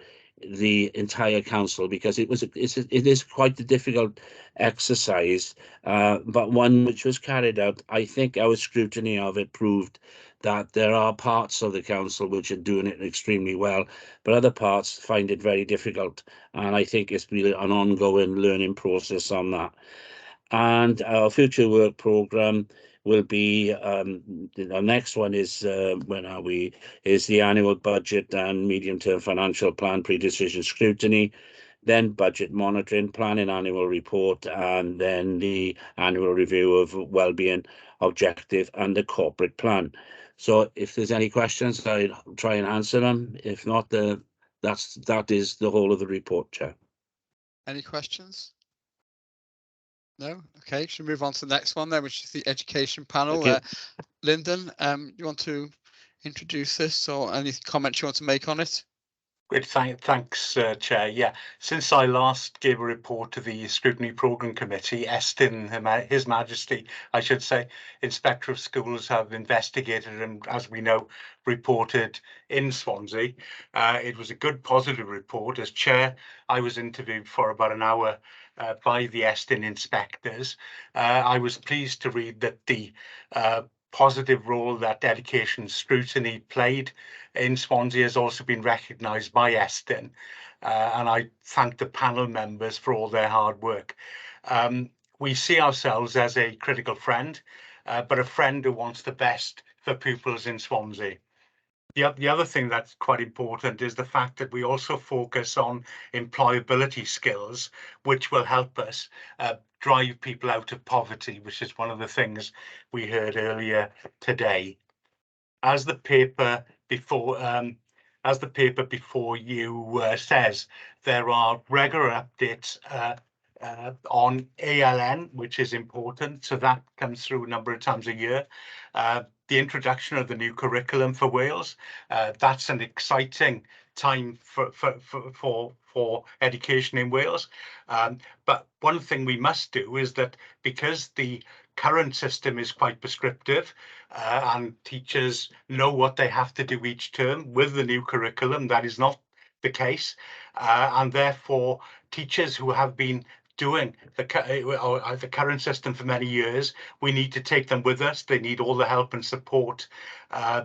the entire council, because it is quite a difficult exercise, but one which was carried out. I think our scrutiny of it proved that there are parts of the council which are doing it extremely well, but other parts find it very difficult, and I think it's really an ongoing learning process on that. And our future work programme will be, the next one is, is the annual budget and medium-term financial plan pre-decision scrutiny, then budget monitoring, planning annual report, and then the annual review of wellbeing objective and the corporate plan. So if there's any questions, I'll try and answer them. If not, that is the whole of the report, Chair. Any questions? No? Okay, should we move on to the next one then, which is the education panel. Lyndon, you want to introduce this, or any comments you want to make on it? Great, thanks, Chair. Yeah, since I last gave a report to the Scrutiny Programme Committee, Estin, His Majesty, I should say, Inspector of Schools, have investigated and, as we know, reported in Swansea. It was a good, positive report. As Chair, I was interviewed for about an hour by the Estin inspectors. I was pleased to read that the positive role that education scrutiny played in Swansea has also been recognised by Estin, and I thank the panel members for all their hard work. We see ourselves as a critical friend, but a friend who wants the best for pupils in Swansea. The other thing that's quite important is the fact that we also focus on employability skills, which will help us drive people out of poverty, which is one of the things we heard earlier today. As the paper before you says, there are regular updates on ALN, which is important. So that comes through a number of times a year. The introduction of the new curriculum for Wales, that's an exciting time for education in Wales. But one thing we must do is that, because the current system is quite prescriptive and teachers know what they have to do each term, with the new curriculum, that is not the case. And therefore, teachers who have been doing the current system for many years, we need to take them with us. They need all the help and support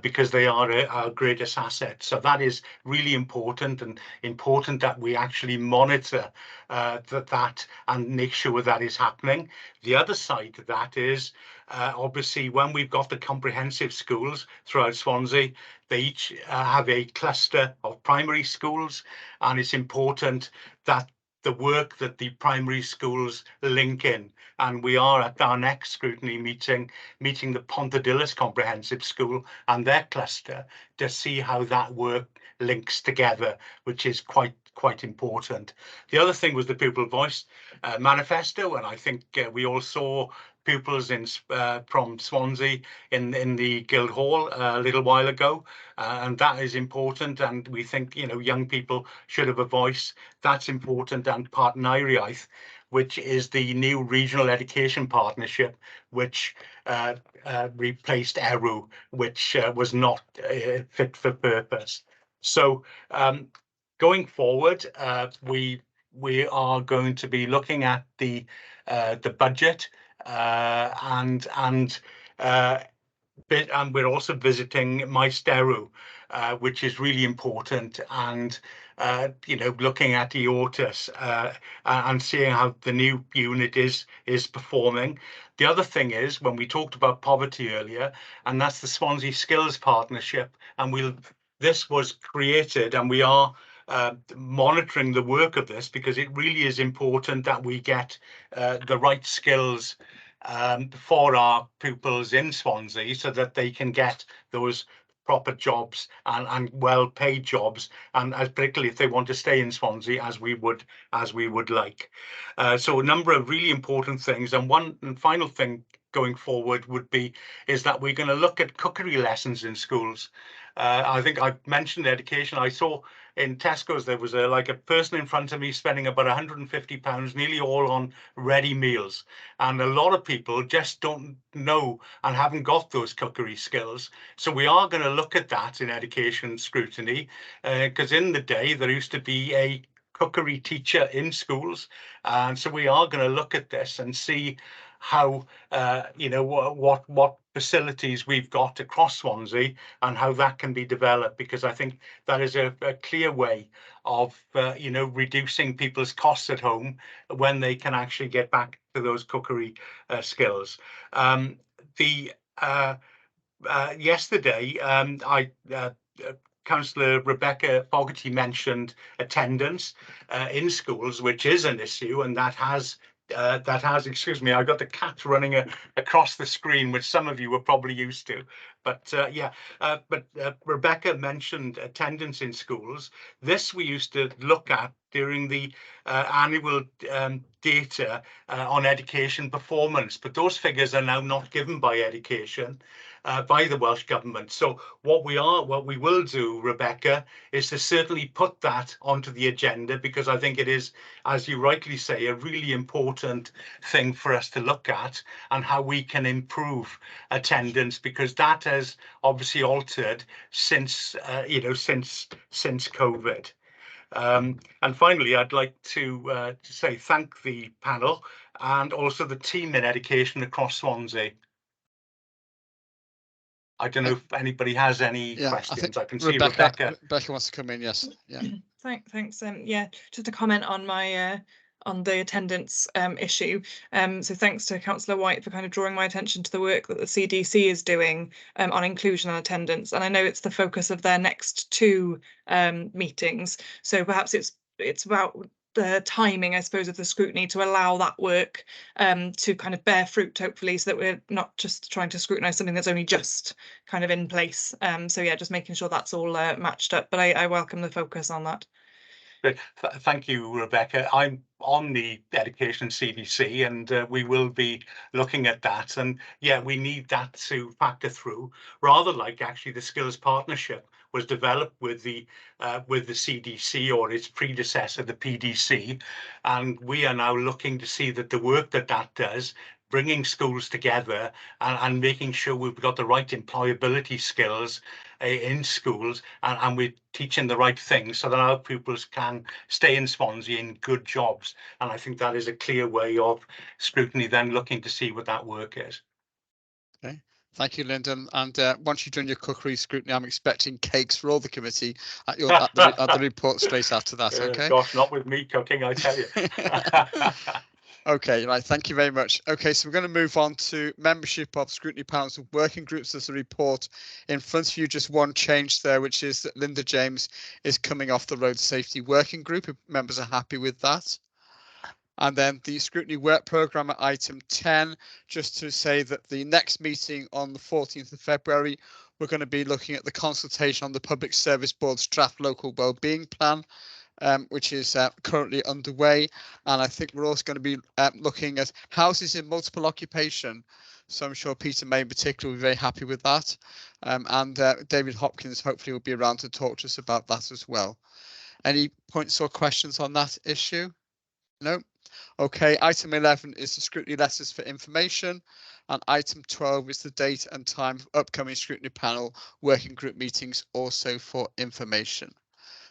because they are our greatest asset. So that is really important, and important that we actually monitor that and make sure that is happening. The other side of that is obviously, when we've got the comprehensive schools throughout Swansea, they each have a cluster of primary schools, and it's important that the work that the primary schools link in. And we are at our next scrutiny meeting the Pontedilys Comprehensive School and their cluster to see how that work links together, which is quite important. The other thing was the Pupil Voice manifesto, and I think we all saw pupils in from Swansea in the Guildhall a little while ago, and that is important. And we think, you know, young people should have a voice. That's important. And Partneriaeth, which is the new regional education partnership, which replaced ERU, which was not fit for purpose. So going forward, we are going to be looking at the budget and we're also visiting Meisteru, which is really important, and you know, looking at EORTUS and seeing how the new unit is performing. The other thing is, when we talked about poverty earlier, and that's the Swansea Skills Partnership, and this was created, and we are monitoring the work of this, because it really is important that we get the right skills for our pupils in Swansea, so that they can get those proper jobs and well-paid jobs, and particularly if they want to stay in Swansea, as we would like. So a number of really important things, and one final thing going forward is that we're going to look at cookery lessons in schools. I think I mentioned education. I saw in Tesco's there was like a person in front of me spending about £150, nearly all on ready meals, and a lot of people just don't know and haven't got those cookery skills. So we are going to look at that in education scrutiny, because in the day there used to be a cookery teacher in schools, and so we are going to look at this and see how you know, what facilities we've got across Swansea and how that can be developed, because I think that is a clear way of you know, reducing people's costs at home when they can actually get back to those cookery skills. Yesterday Councillor Rebecca Fogarty mentioned attendance in schools, which is an issue, and that has, excuse me, I got the cat running across the screen, which some of you were probably used to. But Rebecca mentioned attendance in schools. This we used to look at during the annual data on education performance, but those figures are now not given by education, by the Welsh Government. So what we will do, Rebecca, is to certainly put that onto the agenda, because I think it is, as you rightly say, a really important thing for us to look at, and how we can improve attendance, because that has obviously altered since you know, since COVID. And finally, I'd like to say thank the panel and also the team in education across Swansea. I don't know if anybody has any questions. I can see Rebecca. Rebecca wants to come in. Yes. Yeah. Thanks. Yeah, just a comment on my on the attendance issue. So thanks to Councillor White for kind of drawing my attention to the work that the CDC is doing on inclusion and attendance. And I know it's the focus of their next two meetings. So perhaps it's about the timing, I suppose, of the scrutiny to allow that work to kind of bear fruit, hopefully, so that we're not just trying to scrutinise something that's only just kind of in place. So yeah, just making sure that's all matched up. But I welcome the focus on that. Thank you, Rebecca. I'm on the education CDC, and we will be looking at that. And yeah, we need that to factor through, rather like actually the skills partnership was developed with the CDC, or its predecessor, the PDC. And we are now looking to see that the work that does, bringing schools together and making sure we've got the right employability skills in schools, and we're teaching the right things so that our pupils can stay in Swansea in good jobs. And I think that is a clear way of scrutiny then looking to see what that work is. Okay. Thank you, Lyndon. And once you've done your cookery scrutiny, I'm expecting cakes for all the committee at the report straight after that. Okay. Gosh, not with me cooking, I tell you. Okay, right. Thank you very much. Okay, so we're going to move on to membership of scrutiny panels and working groups. There's a report in front of you. Just one change there, which is that Linda James is coming off the road safety working group. If members are happy with that. And then the scrutiny work programme at item 10, just to say that the next meeting on the 14th of February, we're going to be looking at the consultation on the Public Service Board's draft local wellbeing plan. which is currently underway. And I think we're also going to be looking at houses in multiple occupation. So I'm sure Peter May in particular will be very happy with that. And David Hopkins hopefully will be around to talk to us about that as well. Any points or questions on that issue? No? Okay, item 11 is the scrutiny letters for information, and item 12 is the date and time of upcoming scrutiny panel working group meetings, also for information.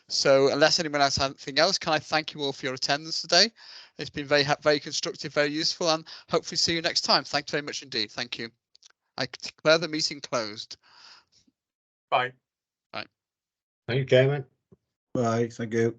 So unless anyone else has anything else, can I thank you all for your attendance today? It's been very constructive, very useful, and hopefully see you next time. Thanks very much indeed. Thank you. I declare the meeting closed. Bye. Bye. Thank you, Chairman. Bye, thank you.